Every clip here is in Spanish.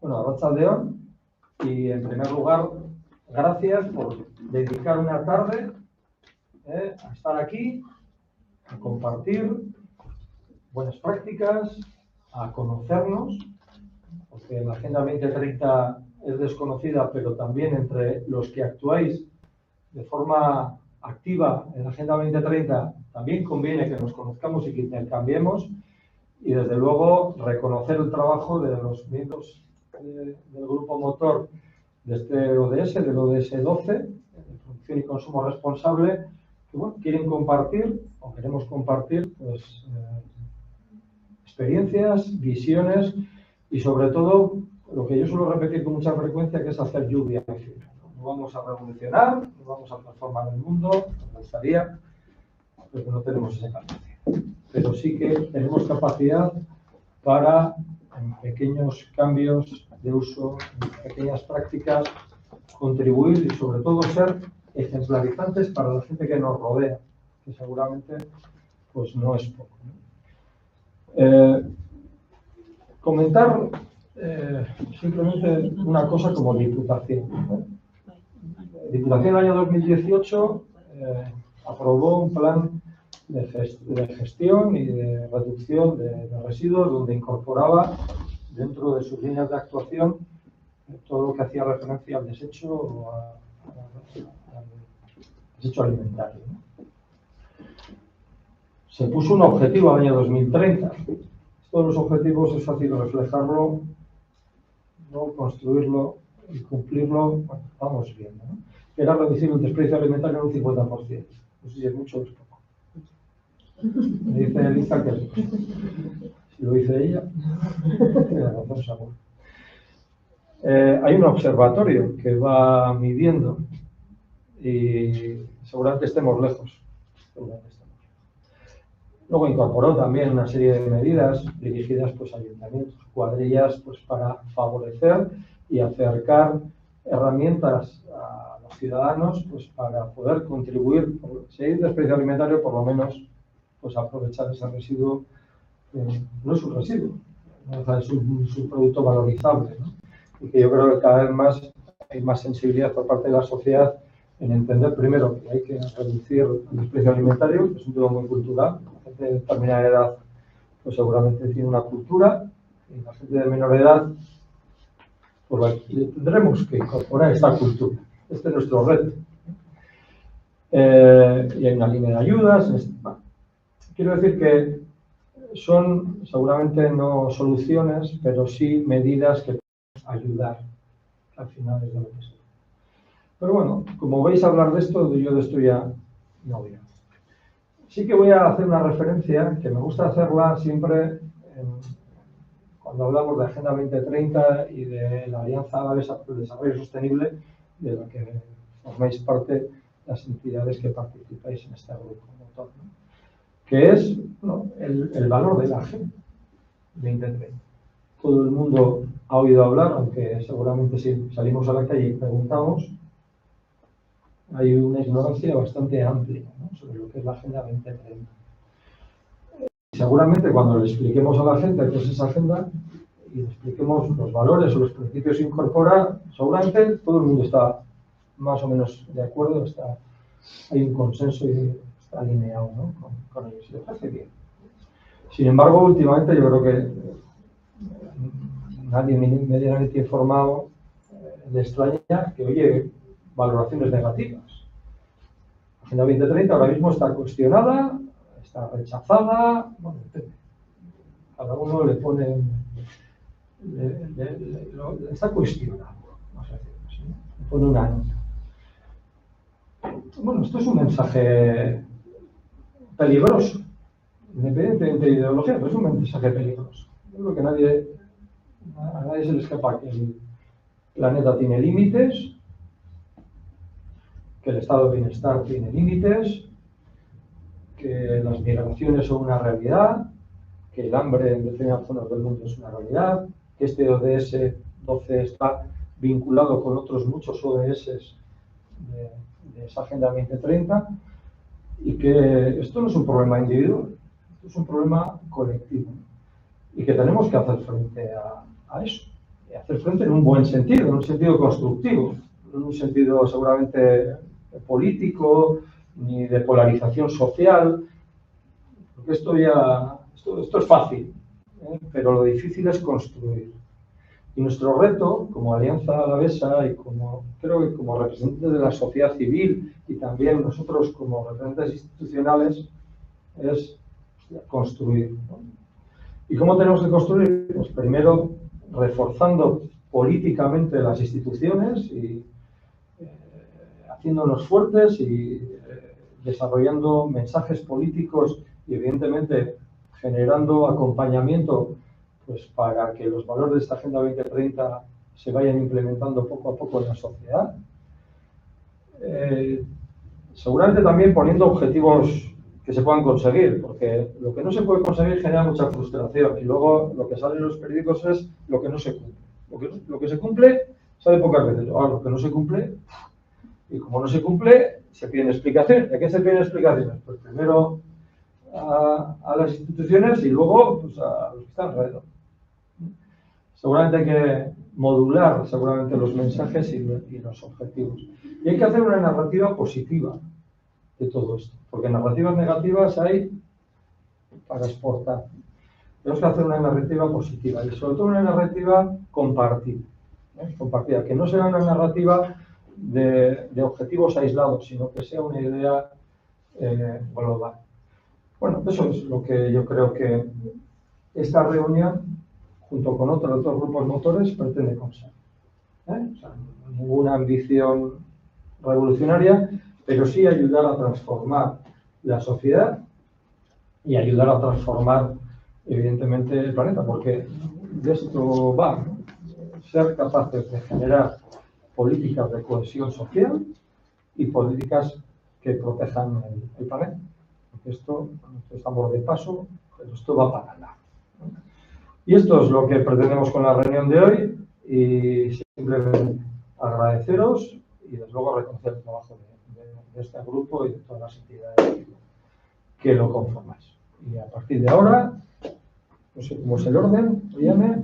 Bueno, arratsaldeon, y en primer lugar, gracias por dedicar una tarde a estar aquí, a compartir buenas prácticas, a conocernos, porque la Agenda 2030 es desconocida, pero también entre los que actuáis de forma activa en la Agenda 2030 también conviene que nos conozcamos y que intercambiemos, y desde luego reconocer el trabajo de los miembros del grupo motor de este ODS, del ODS 12, de producción y consumo responsable, que bueno, quieren compartir o queremos compartir pues, experiencias, visiones y sobre todo lo que yo suelo repetir con mucha frecuencia, que es hacer lluvia. No vamos a revolucionar, no vamos a transformar el mundo, nos gustaría, pero no tenemos esa capacidad. Pero sí que tenemos capacidad para, en pequeños cambios de uso, en pequeñas prácticas, contribuir y sobre todo ser ejemplarizantes para la gente que nos rodea, que seguramente pues no es poco, ¿no? Comentar simplemente una cosa como Diputación, ¿no? Diputación en el año 2018 aprobó un plan de gestión y de reducción de residuos, donde incorporaba dentro de sus líneas de actuación todo lo que hacía referencia al desecho o al desecho alimentario, ¿no? Se puso un objetivo al año 2030. Todos los objetivos es fácil reflejarlo, no construirlo y cumplirlo, bueno, vamos viendo, ¿no? Era reducir el desperdicio alimentario en un 50%. No sé si es mucho o es poco. Me dice Elisa que es mucho. Si lo dice ella, tiene razón, Samuel. Hay un observatorio que va midiendo y seguramente estemos lejos. Luego incorporó también una serie de medidas dirigidas pues, a ayuntamientos, cuadrillas, pues, para favorecer y acercar herramientas a los ciudadanos pues, para poder contribuir, si hay desperdicio alimentario, por lo menos pues, aprovechar ese residuo, no es un residuo, es un producto valorizable, ¿no? Y que yo creo que cada vez más hay más sensibilidad por parte de la sociedad en entender primero que hay que reducir el desperdicio alimentario, que es un tema muy cultural. La gente de determinada edad pues seguramente tiene una cultura, y la gente de menor edad pues tendremos que incorporar esta cultura. Este es nuestro reto. Y hay una línea de ayudas. Quiero decir que son seguramente no soluciones, pero sí medidas que pueden ayudar al final es lo que es. Pero bueno, como vais a hablar de esto, yo de esto ya no voy a. Sí que voy a hacer una referencia, que me gusta hacerla siempre cuando hablamos de Agenda 2030 y de la Alianza Alavesa por el Desarrollo Sostenible, de la que formáis parte las entidades que participáis en este grupo motor, ¿no? Que es el valor de la Agenda 2030. Todo el mundo ha oído hablar, aunque seguramente si salimos a la calle y preguntamos, hay una ignorancia bastante amplia, ¿no?, sobre lo que es la Agenda 2030. Y seguramente cuando le expliquemos a la gente qué es esa agenda y le expliquemos los valores o los principios que incorpora, seguramente todo el mundo está más o menos de acuerdo, hay un consenso y está alineado, ¿no?, con ellos. Y les parece bien. Sin embargo, últimamente yo creo que nadie medianamente informado le extraña que oye valoraciones negativas. La Agenda 2030 ahora mismo está cuestionada, está rechazada, bueno, cada uno le pone, está cuestionado, vamos a decirlo así, ¿no? Le pone una nota. Bueno, esto es un mensaje peligroso, independientemente de ideología, pero es un mensaje peligroso. Yo creo que a nadie se le escapa que el planeta tiene límites, que el estado de bienestar tiene límites, que las migraciones son una realidad, que el hambre en determinadas zonas del mundo es una realidad, que este ODS 12 está vinculado con otros muchos ODS de esa Agenda 2030, y que esto no es un problema individual, esto es un problema colectivo y que tenemos que hacer frente a eso. hacer frente en un buen sentido, en un sentido constructivo, en un sentido seguramente político, ni de polarización social, porque esto es fácil, pero lo difícil es construir. Y nuestro reto, como Alianza Alavesa y creo que como representantes de la sociedad civil y también nosotros como representantes institucionales, es construir, ¿no? ¿Y cómo tenemos que construir? Pues primero reforzando políticamente las instituciones y haciéndonos fuertes y desarrollando mensajes políticos y evidentemente generando acompañamiento pues para que los valores de esta Agenda 2030 se vayan implementando poco a poco en la sociedad. Seguramente también poniendo objetivos que se puedan conseguir, porque lo que no se puede conseguir genera mucha frustración y luego lo que sale en los periódicos es lo que no se cumple. Lo que se cumple sale pocas veces, ahora lo que no se cumple, y como no se cumple, se piden explicaciones. ¿De qué se piden explicaciones? Pues primero a las instituciones y luego pues, a los que están alrededor. Seguramente hay que modular seguramente los mensajes y los objetivos. Y hay que hacer una narrativa positiva de todo esto, porque narrativas negativas hay para exportar. Tenemos que hacer una narrativa positiva y sobre todo una narrativa compartida, compartida, que no sea una narrativa de objetivos aislados, sino que sea una idea global. Bueno, eso es lo que yo creo que esta reunión, junto con otros grupos motores, pretende conseguir. O sea, ninguna ambición revolucionaria, pero sí ayudar a transformar la sociedad y ayudar a transformar, evidentemente, el planeta, porque de esto va, ¿no? Ser capaces de generar políticas de cohesión social y políticas que protejan el planeta. Porque esto estamos de paso, pero esto va para largo, ¿no? Y esto es lo que pretendemos con la reunión de hoy y simplemente agradeceros y desde luego reconocer el trabajo de este grupo y de todas las entidades que lo conformáis. Y a partir de ahora, no sé cómo es el orden, Ollane,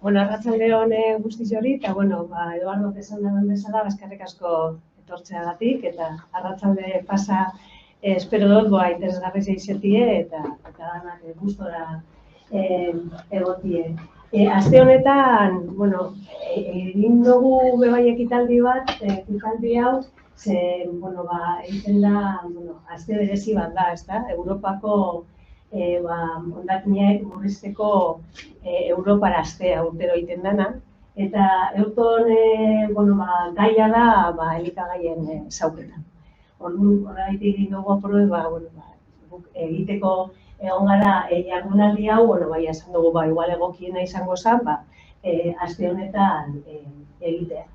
Bueno, arratsaldeon guztioi eta bueno, Eduardo esan duen bezala, eskerrik asko etortzeagatik eta arratsalde pasa espero dut interesgarri zaizetie eta danak gustora egotie. Aste honetan, bueno, egin dugu bebai ekitaldi bat, ekitaldi hau, bueno, egiten da, bueno, aste berezi bat da, ezta? Europako hondakinak murrizteko Europara astea urtero egiten dana. Eta eurton, bueno, gaia da, elikagaien zauketa. Horregatik egin dugu aprobe, egiteko egon gara jardunaldi hau, bueno, esan dugu, igual egokiena izango zen, aste honetan egitea.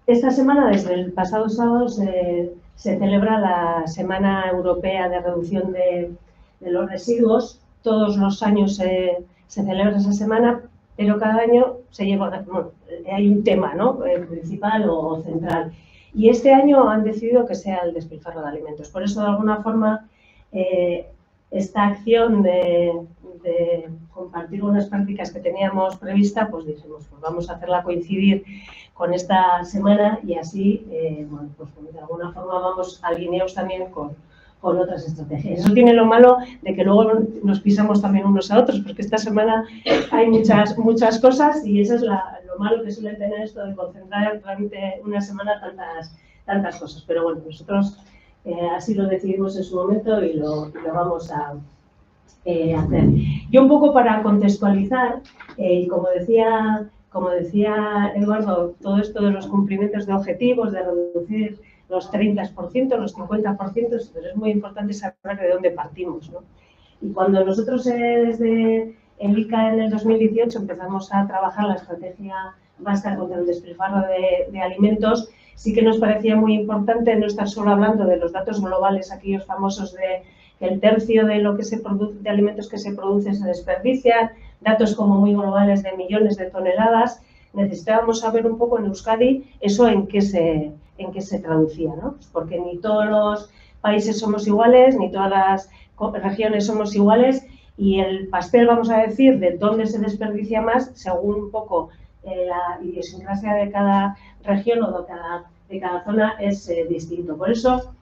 Esta semana, desde el pasado sábado, se celebra la Semana Europea de Reducción de los Residuos. Todos los años se celebra esa semana, pero cada año hay un tema, ¿no?, principal o central. Y este año han decidido que sea el despilfarro de alimentos. Por eso, de alguna forma, esta acción de compartir unas prácticas que teníamos prevista, pues dijimos, pues vamos a hacerla coincidir con esta semana y así, bueno, pues de alguna forma vamos alineados también con otras estrategias. Eso tiene lo malo de que luego nos pisamos también unos a otros, porque esta semana hay muchas cosas y eso es lo malo que suele tener esto de concentrar realmente una semana tantas cosas. Pero bueno, nosotros así lo decidimos en su momento y lo vamos a hacer. Y un poco para contextualizar, como decía Eduardo, todo esto de los cumplimientos de objetivos, de reducir los 30%, los 50%, pero es muy importante saber de dónde partimos, ¿no? Y cuando nosotros desde el ICA en el 2018 empezamos a trabajar la estrategia vasca contra el despilfarro de alimentos, sí que nos parecía muy importante no estar solo hablando de los datos globales, aquellos famosos de que el tercio de lo que se produce, de alimentos que se producen se desperdician, datos como muy globales de millones de toneladas. Necesitábamos saber un poco en Euskadi eso en qué se traducía, ¿no? Porque ni todos países somos iguales, ni todas las regiones somos iguales, y el pastel, vamos a decir, de dónde se desperdicia más, según un poco la idiosincrasia de cada región o de cada zona, es distinto. Por eso,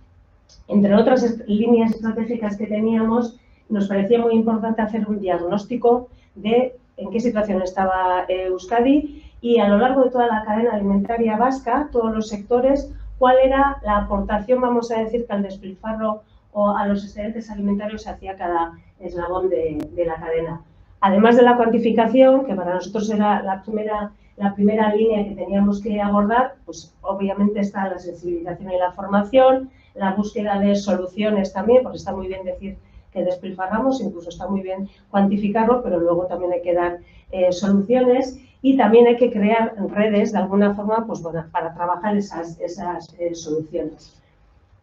entre otras líneas estratégicas que teníamos, nos parecía muy importante hacer un diagnóstico de en qué situación estaba Euskadi y a lo largo de toda la cadena alimentaria vasca, todos los sectores, cuál era la aportación, vamos a decir, que al despilfarro o a los excedentes alimentarios se hacía cada eslabón de la cadena. Además de la cuantificación, que para nosotros era la primera línea que teníamos que abordar, pues obviamente está la sensibilización y la formación, la búsqueda de soluciones también, porque está muy bien decir que despilfarramos, incluso está muy bien cuantificarlo, pero luego también hay que dar soluciones y también hay que crear redes, de alguna forma, pues, bueno, para trabajar esas soluciones.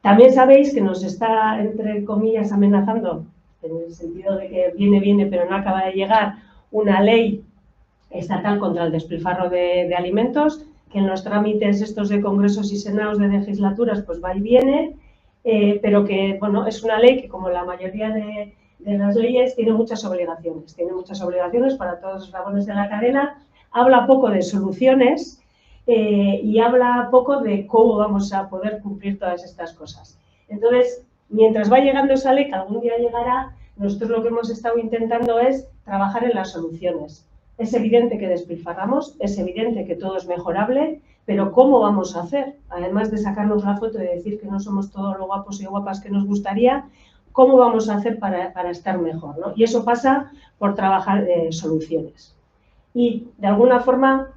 También sabéis que nos está, entre comillas, amenazando, en el sentido de que viene, pero no acaba de llegar, una ley estatal contra el despilfarro de alimentos, que en los trámites estos de congresos y senados de legislaturas pues va y viene, pero que, bueno, es una ley que, como la mayoría de las leyes, tiene muchas obligaciones para todos los eslabones de la cadena, habla poco de soluciones y habla poco de cómo vamos a poder cumplir todas estas cosas. Entonces, mientras va llegando esa ley, que algún día llegará, nosotros lo que hemos estado intentando es trabajar en las soluciones. Es evidente que despilfarramos, es evidente que todo es mejorable, pero ¿cómo vamos a hacer? Además de sacarnos la foto y decir que no somos todos los guapos y guapas que nos gustaría, ¿cómo vamos a hacer para estar mejor, ¿no? Y eso pasa por trabajar soluciones. Y, de alguna forma,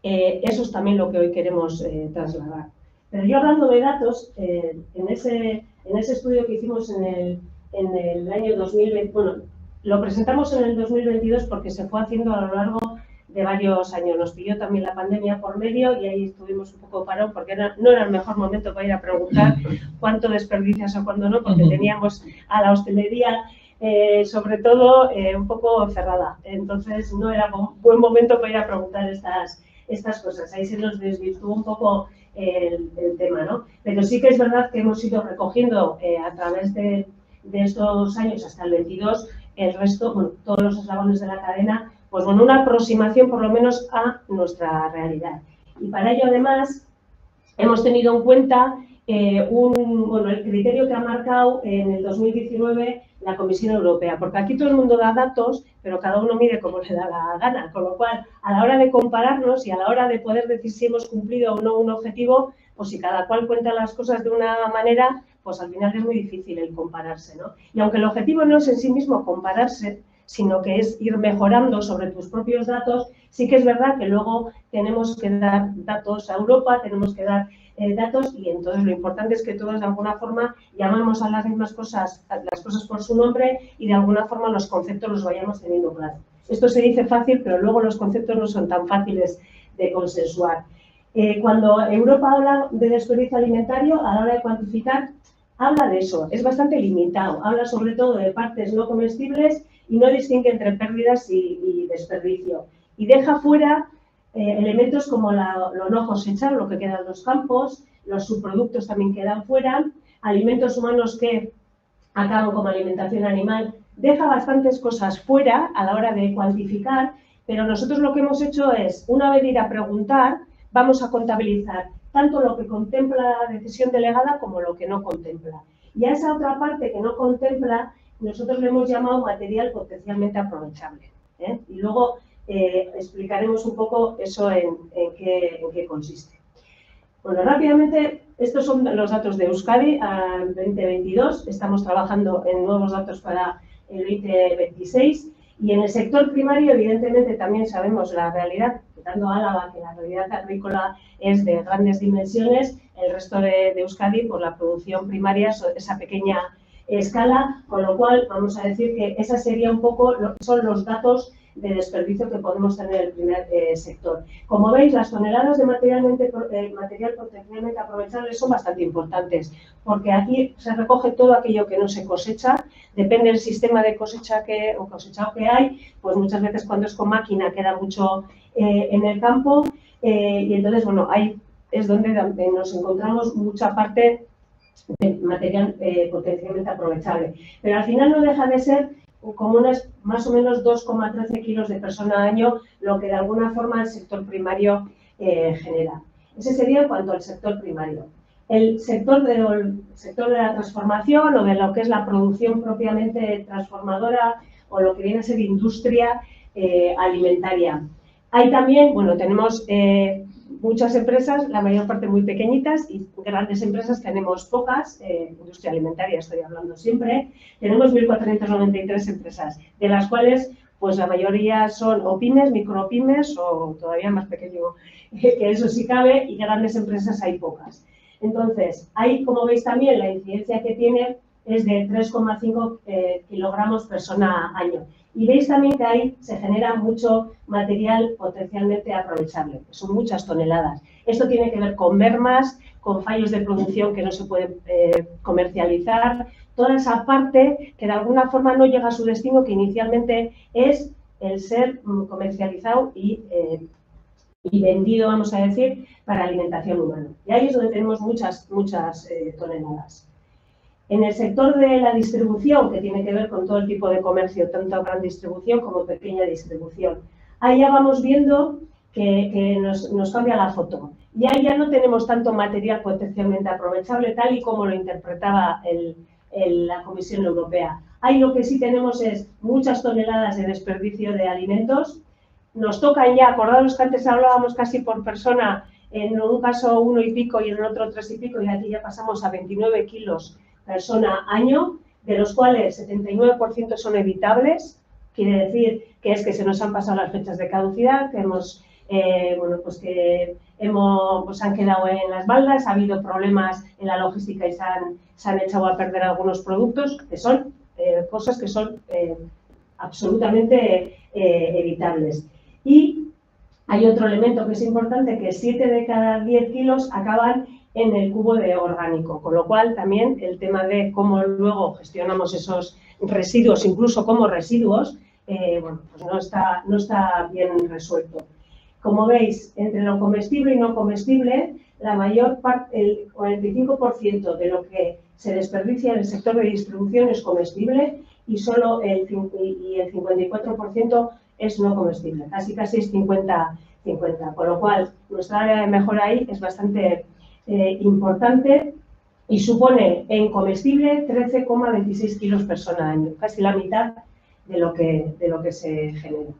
eso es también lo que hoy queremos trasladar. Pero yo, hablando de datos, en ese estudio que hicimos en el año 2020, bueno, lo presentamos en el 2022 porque se fue haciendo a lo largo de varios años. Nos pilló también la pandemia por medio y ahí estuvimos un poco parados porque no era el mejor momento para ir a preguntar cuánto desperdicias o cuándo no, porque teníamos a la hostelería, sobre todo, un poco cerrada. Entonces, no era buen momento para ir a preguntar estas cosas. Ahí se nos desvirtuó un poco el tema, ¿no? Pero sí que es verdad que hemos ido recogiendo a través de estos años hasta el 22, el resto, bueno, todos los eslabones de la cadena, pues bueno, una aproximación por lo menos a nuestra realidad. Y para ello, además, hemos tenido en cuenta el criterio que ha marcado en el 2019 la Comisión Europea, porque aquí todo el mundo da datos, pero cada uno mide como le da la gana, con lo cual, a la hora de compararnos y a la hora de poder decir si hemos cumplido o no un objetivo, pues si cada cual cuenta las cosas de una manera, pues al final es muy difícil el compararse, ¿no? Y aunque el objetivo no es en sí mismo compararse, sino que es ir mejorando sobre tus propios datos, sí que es verdad que luego tenemos que dar datos a Europa, tenemos que dar datos y entonces lo importante es que todos de alguna forma llamamos a las mismas cosas, las cosas por su nombre y de alguna forma los conceptos los vayamos teniendo claros. Esto se dice fácil, pero luego los conceptos no son tan fáciles de consensuar. Cuando Europa habla de desperdicio alimentario, a la hora de cuantificar, habla de eso, es bastante limitado, habla sobre todo de partes no comestibles y no distingue entre pérdidas y desperdicio. Y deja fuera elementos como lo no cosechado, lo que queda en los campos, los subproductos también quedan fuera, alimentos humanos que acaban como alimentación animal, deja bastantes cosas fuera a la hora de cuantificar, pero nosotros lo que hemos hecho es, una vez ir a preguntar, vamos a contabilizar tanto lo que contempla la decisión delegada como lo que no contempla. Y a esa otra parte que no contempla, nosotros le hemos llamado material potencialmente aprovechable, ¿eh? Y luego explicaremos un poco eso en qué consiste. Bueno, rápidamente, estos son los datos de Euskadi al 2022. Estamos trabajando en nuevos datos para el 2026. Y en el sector primario, evidentemente, también sabemos la realidad, quitando Álava, que la realidad agrícola es de grandes dimensiones, el resto de Euskadi, por la producción primaria, esa pequeña escala, con lo cual vamos a decir que esa sería un poco, son los datos de desperdicio que podemos tener en el primer sector. Como veis, las toneladas de material potencialmente aprovechable son bastante importantes, porque aquí se recoge todo aquello que no se cosecha, depende del sistema de cosecha cosechado que hay, pues muchas veces cuando es con máquina queda mucho en el campo y entonces, bueno, ahí es donde nos encontramos mucha parte de material potencialmente aprovechable. Pero al final no deja de ser como unas más o menos 2,13 kilos de persona al año, lo que de alguna forma el sector primario genera. Ese sería en cuanto al sector primario. El sector de la transformación o de lo que es la producción propiamente transformadora o lo que viene a ser industria alimentaria. Hay también, bueno, tenemos muchas empresas, la mayor parte muy pequeñitas, y grandes empresas tenemos pocas, industria alimentaria estoy hablando siempre. Tenemos 1.493 empresas, de las cuales pues la mayoría son o pymes, micropymes o todavía más pequeño que eso sí cabe, y grandes empresas hay pocas. Entonces, ahí, como veis también, la incidencia que tiene es de 3,5 kilogramos persona año. Y veis también que ahí se genera mucho material potencialmente aprovechable, son muchas toneladas. Esto tiene que ver con mermas, con fallos de producción que no se pueden comercializar, toda esa parte que de alguna forma no llega a su destino, que inicialmente es el ser comercializado y vendido, vamos a decir, para alimentación humana. Y ahí es donde tenemos muchas toneladas. En el sector de la distribución, que tiene que ver con todo el tipo de comercio, tanto gran distribución como pequeña distribución, ahí ya vamos viendo que nos cambia la foto. Y ahí ya no tenemos tanto material potencialmente aprovechable, tal y como lo interpretaba la Comisión Europea. Ahí lo que sí tenemos es muchas toneladas de desperdicio de alimentos. Nos tocan ya, acordaros que antes hablábamos casi por persona, en un caso 1 y pico y en el otro 3 y pico, y aquí ya pasamos a 29 kilos persona año, de los cuales 79% son evitables, quiere decir que es que se nos han pasado las fechas de caducidad, que han quedado en las baldas, ha habido problemas en la logística y se han echado a perder algunos productos, que son cosas que son absolutamente evitables. Y hay otro elemento que es importante, que 7 de cada 10 kilos acaban en el cubo de orgánico, con lo cual también el tema de cómo luego gestionamos esos residuos, incluso como residuos, pues no está bien resuelto. Como veis, entre lo comestible y no comestible, la mayor parte, el 45% de lo que se desperdicia en el sector de distribución es comestible y solo el 54% es no comestible, casi es 50-50, con lo cual nuestra área de mejora ahí es bastante importante y supone en comestible 13,26 kilos persona año, casi la mitad de lo que se genera.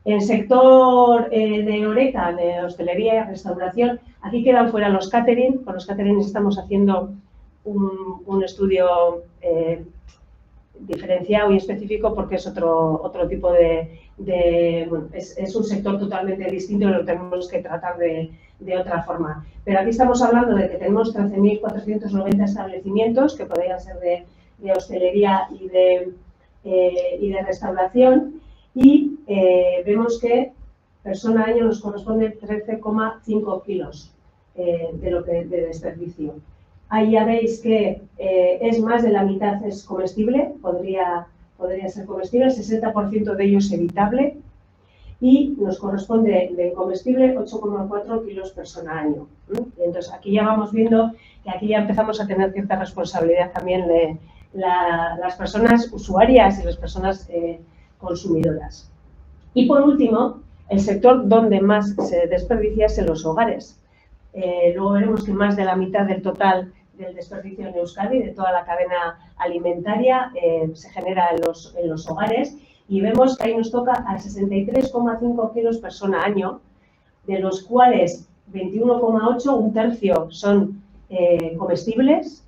En el sector de Horeca, de hostelería y restauración, aquí quedan fuera los catering. Con los catering estamos haciendo un estudio diferenciado y específico porque es otro tipo es un sector totalmente distinto y lo tenemos que tratar de otra forma. Pero aquí estamos hablando de que tenemos 13.490 establecimientos que podrían ser de hostelería y de restauración y vemos que persona año nos corresponde 13,5 kilos de desperdicio. Ahí ya veis que es más de la mitad es comestible, podría ser comestible, el 60% de ello es evitable y nos corresponde de comestible 8,4 kilos persona año. Y entonces aquí ya vamos viendo que aquí ya empezamos a tener cierta responsabilidad también de las personas usuarias y las personas consumidoras. Y por último, el sector donde más se desperdicia es en los hogares. Luego veremos que más de la mitad del total del desperdicio en Euskadi, de toda la cadena alimentaria, se genera en los hogares y vemos que ahí nos toca a 63,5 kilos persona año, de los cuales 21,8, un tercio, son comestibles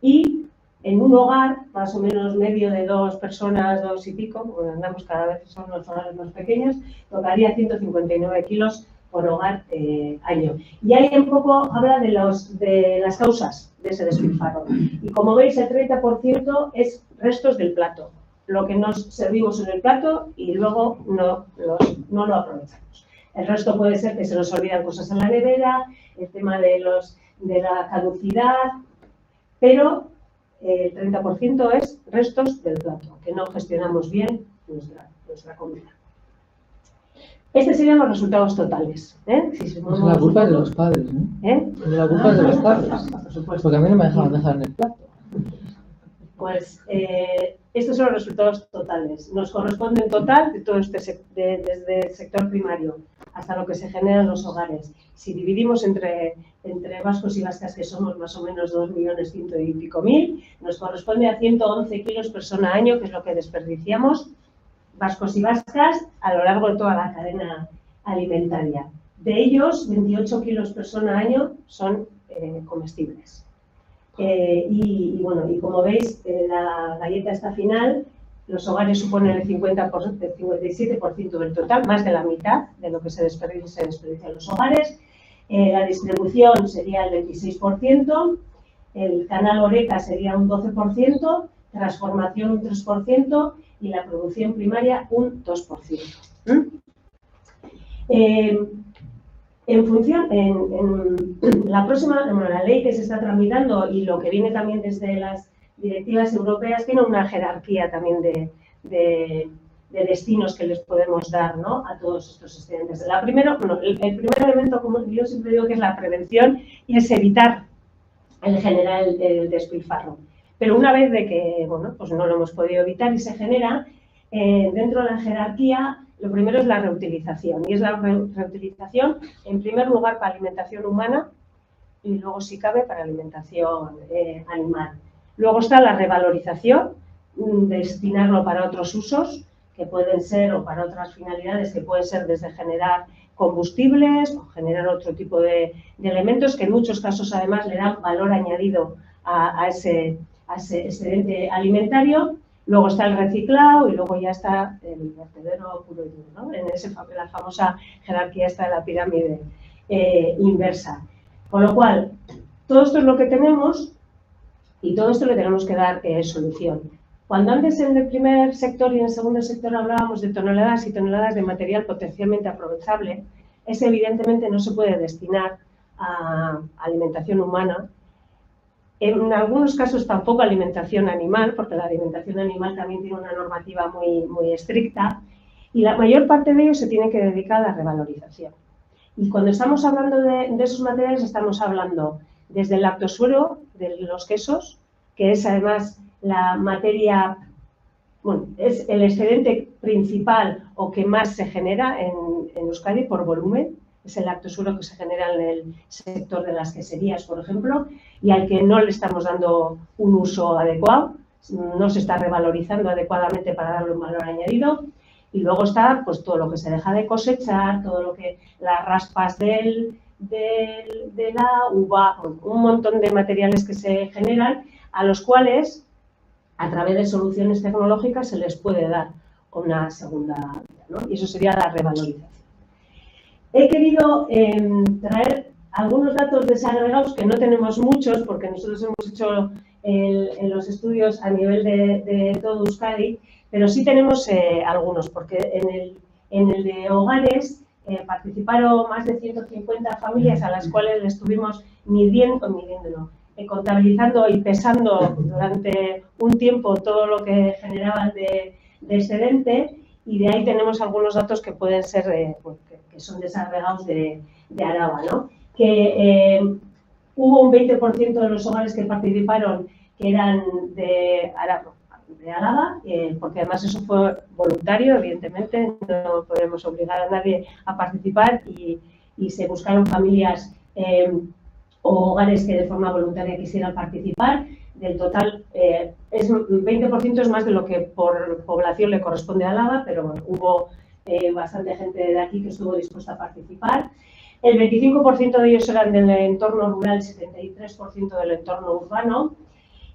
y en un hogar, más o menos medio de 2 personas, 2 y pico, porque andamos cada vez son los hogares más pequeños, tocaría 159 kilos por hogar año. Y ahí un poco habla de las causas de ese despilfarro. Y como veis, el 30% es restos del plato, lo que nos servimos en el plato y luego no lo aprovechamos. El resto puede ser que se nos olvidan cosas en la nevera, el tema de la caducidad, pero el 30% es restos del plato, que no gestionamos bien nuestra comida. Estos serían los resultados totales. Si Pues la culpa es de los padres, ¿no? La culpa es de los padres. Por supuesto. Porque a mí no me dejaban dejar en el plato. Pues estos son los resultados totales. Nos corresponde en total de todo desde el sector primario hasta lo que se genera en los hogares. Si dividimos entre vascos y vascas, que somos más o menos 2.100.000 y pico, nos corresponde a 111 kilos persona año, que es lo que desperdiciamos, vascos y vascas, a lo largo de toda la cadena alimentaria. De ellos, 28 kilos persona año son comestibles. Y como veis, la galleta esta final, los hogares suponen el 57% del total, más de la mitad de lo que se desperdicia en los hogares. La distribución sería el 26%, el canal Horeca sería un 12%, transformación un 3% y la producción primaria un 2%. En la próxima, la ley que se está tramitando y lo que viene también desde las directivas europeas tiene una jerarquía también de destinos que les podemos dar, ¿no?, a todos estos excedentes. El primer elemento, como yo siempre digo, que es la prevención y es evitar en general el despilfarro. Pero una vez de que pues no lo hemos podido evitar y se genera, dentro de la jerarquía, lo primero es la reutilización, y es la reutilización en primer lugar para alimentación humana y luego, si cabe, para alimentación animal. Luego está la revalorización, destinarlo para otros usos, que pueden ser, o para otras finalidades, que pueden ser desde generar combustibles o generar otro tipo de elementos que en muchos casos además le dan valor añadido a ese excedente alimentario. Luego está el reciclado y luego ya está el vertedero puro y duro, ¿no?, en la famosa jerarquía esta de la pirámide inversa. Con lo cual, todo esto es lo que tenemos y todo esto le tenemos que dar solución. Cuando antes en el primer sector y en el segundo sector hablábamos de toneladas y toneladas de material potencialmente aprovechable, ese evidentemente no se puede destinar a alimentación humana. En algunos casos tampoco alimentación animal, porque la alimentación animal también tiene una normativa muy, muy estricta, y la mayor parte de ello se tiene que dedicar a la revalorización. Y cuando estamos hablando de esos materiales, estamos hablando desde el lactosuero, de los quesos, que es además la materia, es el excedente principal o que más se genera en Euskadi por volumen. Es el lactosuero que se genera en el sector de las queserías, por ejemplo, y al que no le estamos dando un uso adecuado, no se está revalorizando adecuadamente para darle un valor añadido. Y luego está pues todo lo que se deja de cosechar, todo lo que las raspas de la uva, un montón de materiales que se generan, a los cuales a través de soluciones tecnológicas se les puede dar una segunda vida, ¿no? Y eso sería la revalorización. He querido traer algunos datos desagregados, que no tenemos muchos, porque nosotros hemos hecho en los estudios a nivel de todo Euskadi, pero sí tenemos algunos, porque en el de hogares participaron más de 150 familias a las cuales le estuvimos contabilizando y pesando durante un tiempo todo lo que generaban de excedente, y de ahí tenemos algunos datos que pueden ser, que son desagregados de Araba, ¿no? Que hubo un 20% de los hogares que participaron que eran de Álava, porque además eso fue voluntario, evidentemente, no podemos obligar a nadie a participar, y se buscaron familias o hogares que de forma voluntaria quisieran participar. Del total, 20% es más de lo que por población le corresponde a Álava, pero bueno, hubo bastante gente de aquí que estuvo dispuesta a participar. El 25% de ellos eran del entorno rural, el 73% del entorno urbano.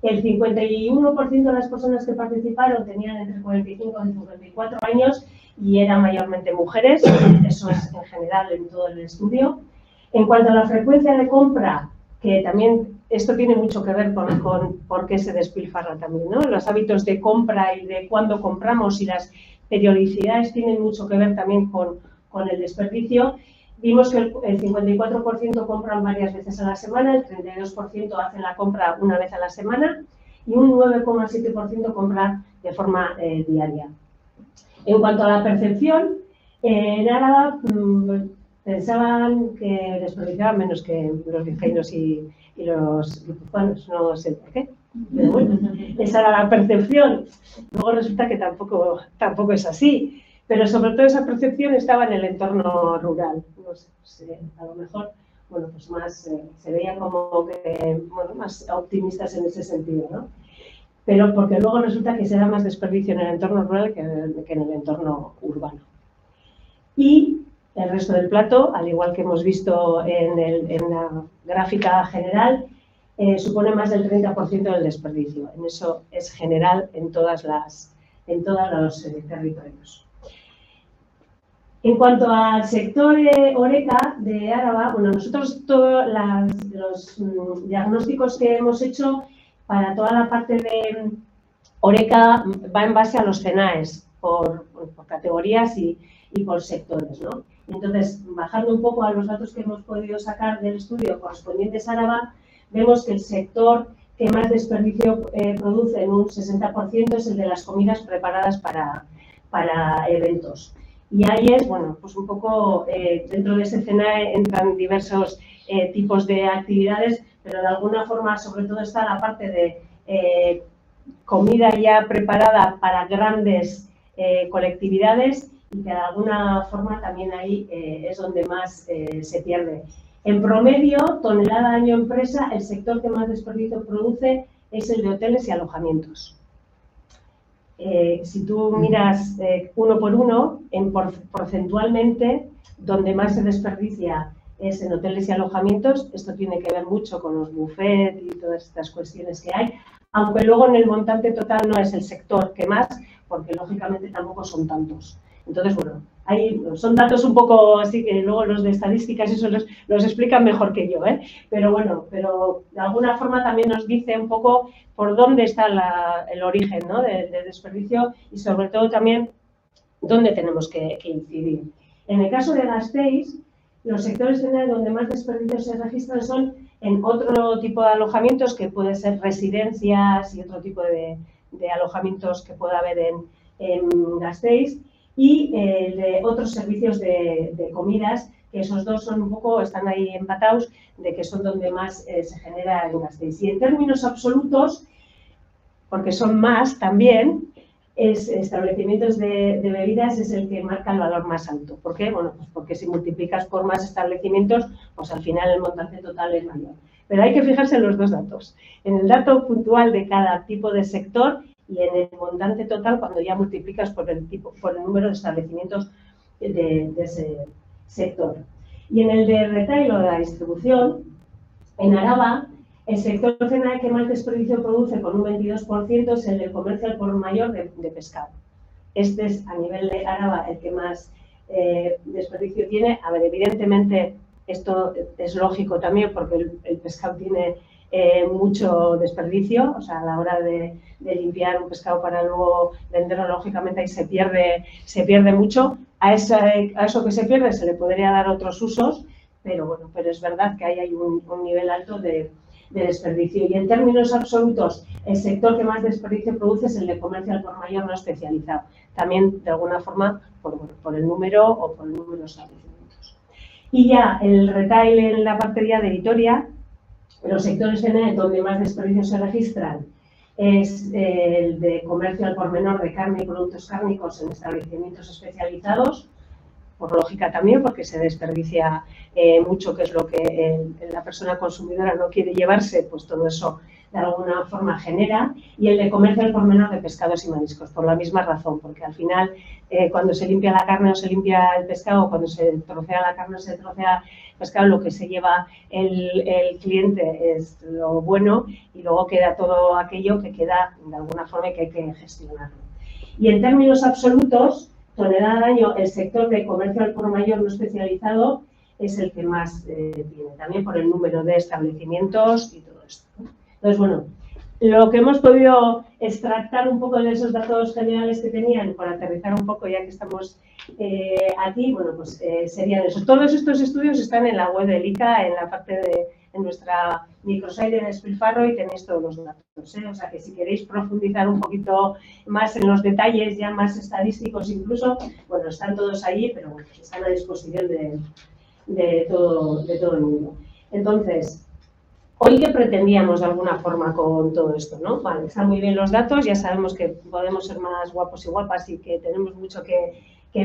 El 51% de las personas que participaron tenían entre 45 y 54 años y eran mayormente mujeres, eso es en general en todo el estudio. En cuanto a la frecuencia de compra, que también esto tiene mucho que ver con por qué se despilfarra también, ¿no? Los hábitos de compra y de cuándo compramos y las periodicidades tienen mucho que ver también con el desperdicio. Vimos que el 54% compran varias veces a la semana, el 32% hacen la compra una vez a la semana y un 9,7% compra de forma diaria. En cuanto a la percepción, En Álava pensaban que desperdiciaban menos que los vizcaínos y los guipuzcoanos, no sé por qué, pero bueno, esa era la percepción. Luego resulta que tampoco es así, pero sobre todo esa percepción estaba en el entorno rural. No sé, a lo mejor, bueno, pues más se veían como que, bueno, más optimistas en ese sentido, ¿no? Pero porque luego resulta que se da más desperdicio en el entorno rural que en el entorno urbano. Y el resto del plato, al igual que hemos visto en la gráfica general, supone más del 30% del desperdicio. En eso es general en todos los territorios. En cuanto al sector Horeca de Álava, bueno, nosotros todos los diagnósticos que hemos hecho para toda la parte de Horeca va en base a los CENAES, por categorías y por sectores, ¿no? Entonces, bajando un poco a los datos que hemos podido sacar del estudio correspondientes a Álava, vemos que el sector que más desperdicio produce en un 60% es el de las comidas preparadas para eventos. Y ahí es, bueno, pues un poco dentro de ese CENAE entran diversos tipos de actividades, pero de alguna forma sobre todo está la parte de comida ya preparada para grandes colectividades y que de alguna forma también ahí es donde más se pierde. En promedio, tonelada año empresa, el sector que más desperdicio produce es el de hoteles y alojamientos. Si tú miras uno por uno, porcentualmente, donde más se desperdicia es en hoteles y alojamientos. Esto tiene que ver mucho con los buffets y todas estas cuestiones que hay, aunque luego en el montante total no es el sector que más, porque lógicamente tampoco son tantos. Entonces, bueno, son datos un poco así que luego los de estadísticas eso los explican mejor que yo, ¿eh? Pero bueno, de alguna forma también nos dice un poco por dónde está el origen, ¿no? del desperdicio y sobre todo también dónde tenemos que incidir. En el caso de Gasteiz, los sectores donde más desperdicios se registran son en otro tipo de alojamientos, que puede ser residencias y otro tipo de alojamientos que pueda haber en Gasteiz, y de otros servicios de comidas, que esos dos son están ahí empatados, de que son donde más se genera en Gasteiz. Y en términos absolutos, porque son más también, establecimientos de bebidas es el que marca el valor más alto. ¿Por qué? Bueno, pues porque si multiplicas por más establecimientos, pues al final el montante total es mayor. Pero hay que fijarse en los dos datos, en el dato puntual de cada tipo de sector y en el montante total cuando ya multiplicas por el número de establecimientos de ese sector. Y en el de retail o de la distribución, en Álava, el sector CENAE que más desperdicio produce con un 22% es el del comercio al por mayor de pescado. Este es a nivel de Álava el que más desperdicio tiene. A ver, evidentemente esto es lógico también porque el pescado tiene mucho desperdicio, o sea, a la hora de limpiar un pescado para luego venderlo, lógicamente ahí se pierde mucho. A eso que se pierde se le podría dar otros usos, pero bueno, pero es verdad que ahí hay un nivel alto de desperdicio. Y en términos absolutos, el sector que más desperdicio produce es el de comercio al por mayor no especializado. También, de alguna forma, por el número o por el número de establecimientos. Y ya el retail en la parte ya de Vitoria, los sectores donde más desperdicios se registran es el de comercio al por menor de carne y productos cárnicos en establecimientos especializados, por lógica también, porque se desperdicia mucho, que es lo que la persona consumidora no quiere llevarse, pues todo eso de alguna forma genera, y el de comercio al por menor de pescados y mariscos, por la misma razón, porque al final cuando se limpia la carne o se limpia el pescado, cuando se trocea la carne o se trocea el pescado, lo que se lleva el cliente es lo bueno y luego queda todo aquello que queda de alguna forma y que hay que gestionarlo. Y en términos absolutos, tonelada al año, el sector de comercio al por mayor no especializado es el que más tiene, también por el número de establecimientos y todo esto, ¿no? Entonces, bueno, lo que hemos podido extractar un poco de esos datos generales que tenían, para aterrizar un poco ya que estamos aquí, bueno, pues serían eso. Todos estos estudios están en la web del ICA, en la parte nuestra microsite de despilfarro y tenéis todos los datos, ¿eh? O sea que si queréis profundizar un poquito más en los detalles, ya más estadísticos incluso, bueno, están todos allí, pero bueno, están a disposición de todo el mundo. Entonces, ¿hoy qué pretendíamos de alguna forma con todo esto, ¿no? Vale, están muy bien los datos, ya sabemos que podemos ser más guapos y guapas y que tenemos mucho que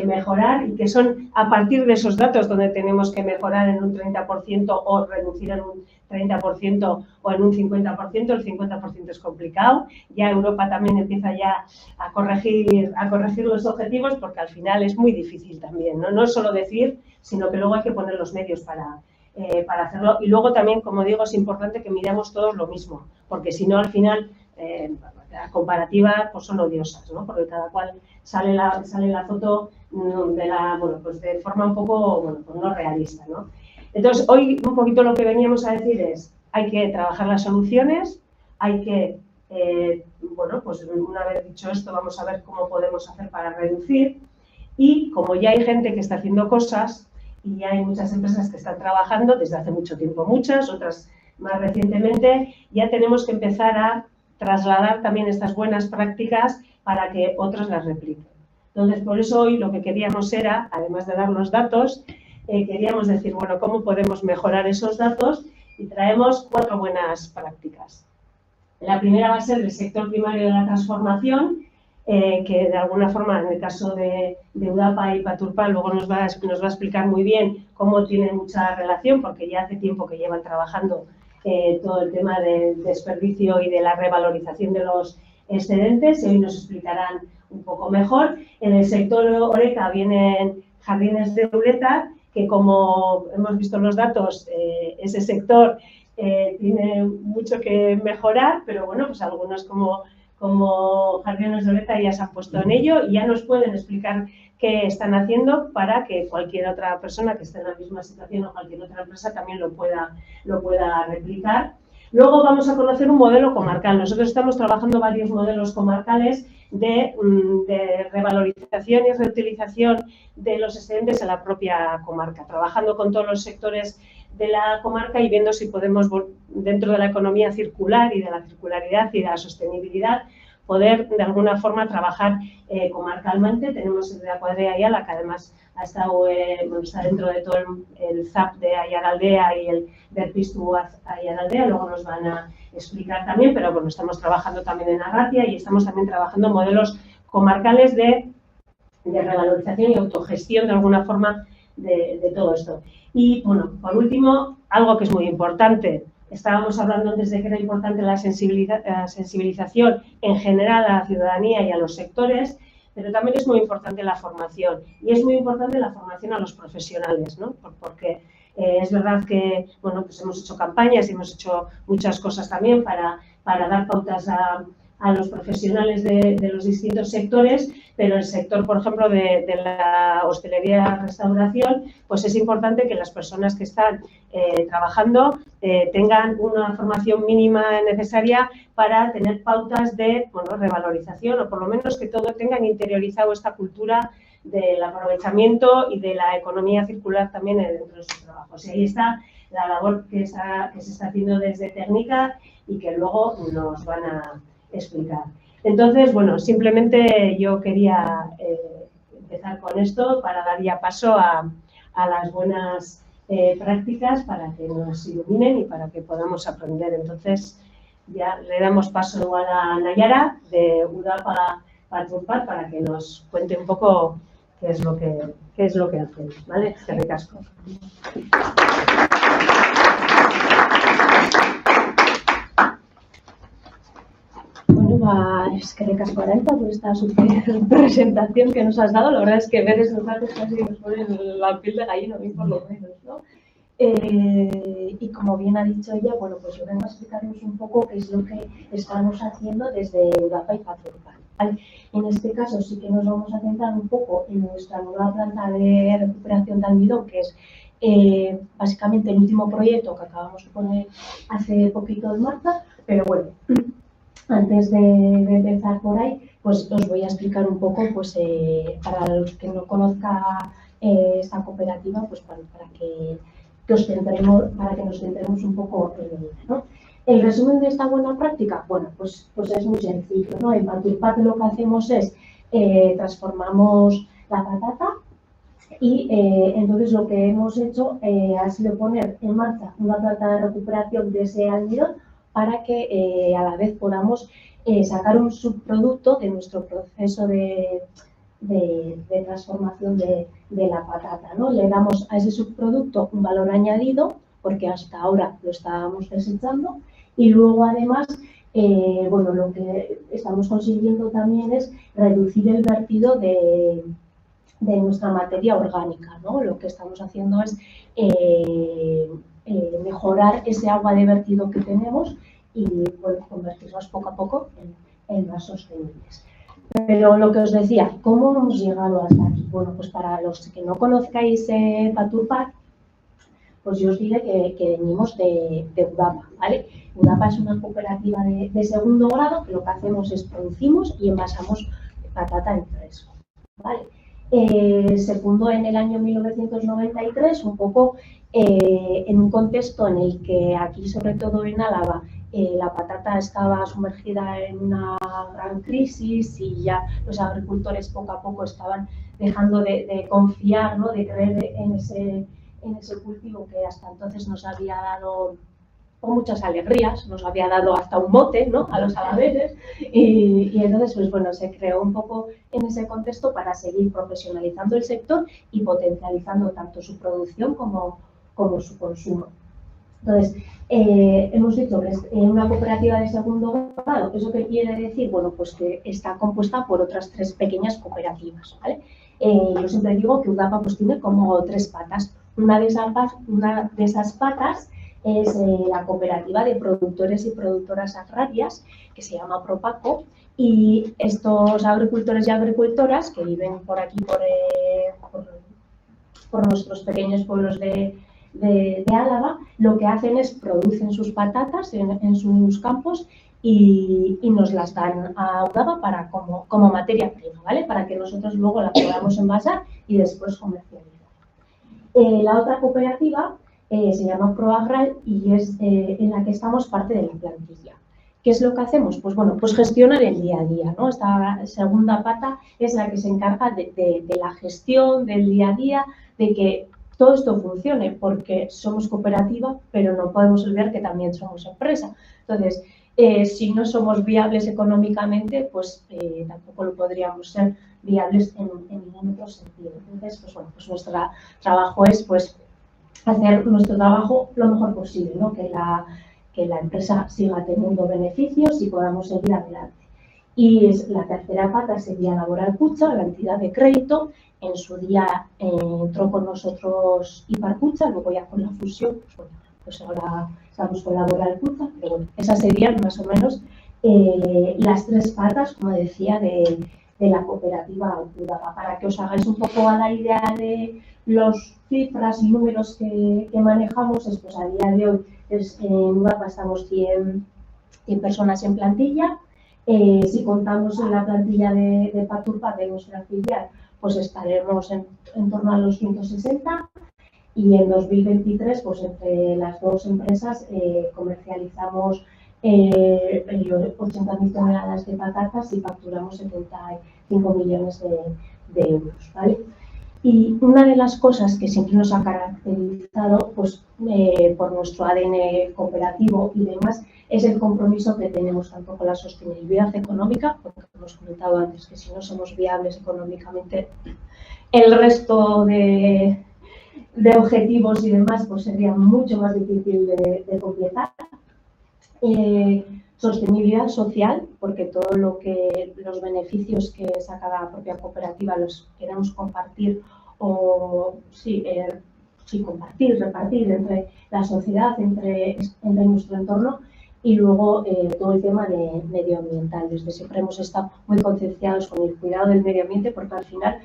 mejorar y que son a partir de esos datos donde tenemos que mejorar en un 30% o reducir en un 30% o en un 50%. El 50% es complicado. Ya Europa también empieza ya a corregir los objetivos porque al final es muy difícil también, ¿no? No es solo decir, sino que luego hay que poner los medios para hacerlo. Y luego también, como digo, es importante que miramos todos lo mismo, porque si no, al final, las comparativas pues son odiosas, ¿no? Porque cada cual sale la foto de forma un poco, pues no realista, ¿no? Entonces, hoy un poquito lo que veníamos a decir es, hay que trabajar las soluciones, hay que, pues una vez dicho esto, vamos a ver cómo podemos hacer para reducir y como ya hay gente que está haciendo cosas, y hay muchas empresas que están trabajando desde hace mucho tiempo, muchas, otras más recientemente, ya tenemos que empezar a trasladar también estas buenas prácticas para que otros las repliquen. Entonces, por eso hoy lo que queríamos era, además de dar los datos, queríamos decir, bueno, ¿cómo podemos mejorar esos datos? Y traemos 4 buenas prácticas. La primera va a ser el sector primario de la transformación, que de alguna forma, en el caso de Udapa y Paturpa, luego nos va a explicar muy bien cómo tiene mucha relación, porque ya hace tiempo que llevan trabajando todo el tema del desperdicio y de la revalorización de los excedentes, y hoy nos explicarán un poco mejor. En el sector Horeca vienen Jardines de Ureta, que como hemos visto en los datos, ese sector tiene mucho que mejorar, pero bueno, pues algunos como Jardines de Ureta ya se han puesto en ello y ya nos pueden explicar qué están haciendo para que cualquier otra persona que esté en la misma situación o cualquier otra empresa también lo pueda replicar. Luego vamos a conocer un modelo comarcal. Nosotros estamos trabajando varios modelos comarcales de revalorización y reutilización de los excedentes en la propia comarca, trabajando con todos los sectores de la comarca y viendo si podemos, dentro de la economía circular y de la circularidad y de la sostenibilidad, poder de alguna forma trabajar comarcalmente. Tenemos el de la Cuadrilla Ayala, que además ha estado, está dentro de todo el ZAP de Aiaraldea y el Berpiztu Aiaraldea, luego nos van a explicar también, pero bueno, estamos trabajando también en Arratia y estamos también trabajando modelos comarcales de revalorización y autogestión de alguna forma de todo esto. Y bueno, por último, algo que es muy importante. Estábamos hablando antes de que era importante la sensibilización en general a la ciudadanía y a los sectores, pero también es muy importante la formación. Y es muy importante la formación a los profesionales, ¿no? Porque es verdad que, bueno, pues hemos hecho campañas y hemos hecho muchas cosas también para dar pautas a los profesionales de los distintos sectores, pero el sector, por ejemplo, de la hostelería y restauración, pues es importante que las personas que están trabajando tengan una formación mínima necesaria para tener pautas de revalorización, o por lo menos que todos tengan interiorizado esta cultura del aprovechamiento y de la economía circular también dentro de sus trabajos. Y ahí está la labor que se está haciendo desde Técnica y que luego nos van a explicar. Entonces, bueno, simplemente yo quería empezar con esto para dar ya paso a las buenas prácticas para que nos iluminen y para que podamos aprender. Entonces, ya le damos paso igual a Nayara de Udapa Paturpa para que nos cuente un poco qué es lo que hacen, ¿vale? Eskerrik asko. Eskerrik asko, Arantza, por esta super presentación que nos has dado. La verdad es que ver esos datos casi nos ponen la piel de gallina, a mí por lo menos, ¿no? Y como bien ha dicho ella, bueno, pues yo vengo a explicarnos un poco qué es lo que estamos haciendo desde Udapa y Paturpa. En este caso sí que nos vamos a centrar un poco en nuestra nueva planta de recuperación de almidón, que es básicamente el último proyecto que acabamos de poner hace poquito en marcha, pero bueno, antes de empezar por ahí, pues os voy a explicar un poco, pues para los que no conozcan esta cooperativa, pues para que para que nos centremos un poco en ella, ¿no? El resumen de esta buena práctica, bueno, pues es muy sencillo, ¿no? En Paturpat lo que hacemos es transformamos la patata y entonces lo que hemos hecho ha sido poner en marcha una planta de recuperación de ese almidón para que a la vez podamos sacar un subproducto de nuestro proceso de transformación de la patata, ¿no? Le damos a ese subproducto un valor añadido, porque hasta ahora lo estábamos desechando, y luego además, bueno, lo que estamos consiguiendo también es reducir el vertido de nuestra materia orgánica, ¿no? Lo que estamos haciendo es mejorar ese agua de vertido que tenemos y bueno, convertirnos poco a poco en más sostenibles. Pero lo que os decía, ¿cómo hemos llegado hasta aquí? Bueno, pues para los que no conozcáis Paturpat, pues yo os diré que venimos de Udapa, ¿vale? Udapa es una cooperativa de segundo grado que lo que hacemos es producimos y envasamos patata en fresco, ¿vale? Se fundó en el año 1993, un poco en un contexto en el que aquí, sobre todo en Álava, la patata estaba sumergida en una gran crisis y ya los agricultores poco a poco estaban dejando de confiar, ¿no? De creer en ese cultivo que hasta entonces nos había dado con muchas alegrías, nos había dado hasta un mote, ¿no? A los alaveses y entonces pues bueno, se creó un poco en ese contexto para seguir profesionalizando el sector y potencializando tanto su producción como su consumo. Entonces, hemos dicho que es una cooperativa de segundo grado. ¿Eso qué quiere decir? Bueno, pues que está compuesta por otras 3 pequeñas cooperativas, ¿vale? Yo siempre digo que Udapa pues tiene como 3 patas. Una de esas patas es la cooperativa de productores y productoras agrarias, que se llama Propaco, y estos agricultores y agricultoras que viven por aquí, por nuestros pequeños pueblos de Álava, lo que hacen es producen sus patatas en sus campos y nos las dan a Udapa como materia prima, ¿vale? Para que nosotros luego la podamos envasar y después comercializar. La otra cooperativa se llama Proagral y es en la que estamos parte de la plantilla. ¿Qué es lo que hacemos? Pues bueno, pues gestionar el día a día, ¿no? Esta segunda pata es la que se encarga de la gestión del día a día, de que todo esto funcione, porque somos cooperativa, pero no podemos olvidar que también somos empresa. Entonces, si no somos viables económicamente, pues tampoco lo podríamos ser viables en ningún otro sentido. Entonces, pues bueno, pues nuestro trabajo es pues hacer nuestro trabajo lo mejor posible, ¿no? Que la empresa siga teniendo beneficios y podamos seguir adelante. Y la tercera pata sería Laboral Kutxa, la entidad de crédito. En su día entró con nosotros Ipar Kutxa, luego ya con la fusión, pues bueno, pues ahora estamos con Laboral Kutxa, pero bueno, esas serían más o menos las 3 patas, como decía, de la cooperativa Udapa. Para que os hagáis un poco a la idea de las cifras y números que manejamos, pues a día de hoy en Udapa estamos 100 personas en plantilla. Si contamos en la plantilla de Paturpat, de nuestra filial, pues estaremos en torno a los 160 y en 2023, pues entre las 2 empresas comercializamos 80.000 toneladas de patatas y facturamos 75 millones de euros, ¿vale? Y una de las cosas que siempre nos ha caracterizado, pues por nuestro ADN cooperativo y demás, es el compromiso que tenemos tanto con la sostenibilidad económica, porque hemos comentado antes que si no somos viables económicamente, el resto de objetivos y demás pues sería mucho más difícil de completar. Sostenibilidad social, porque todo los beneficios que saca la propia cooperativa los queremos compartir o repartir entre la sociedad, entre nuestro entorno. Y luego todo el tema de medioambiental. Desde siempre hemos estado muy concienciados con el cuidado del medio ambiente porque al final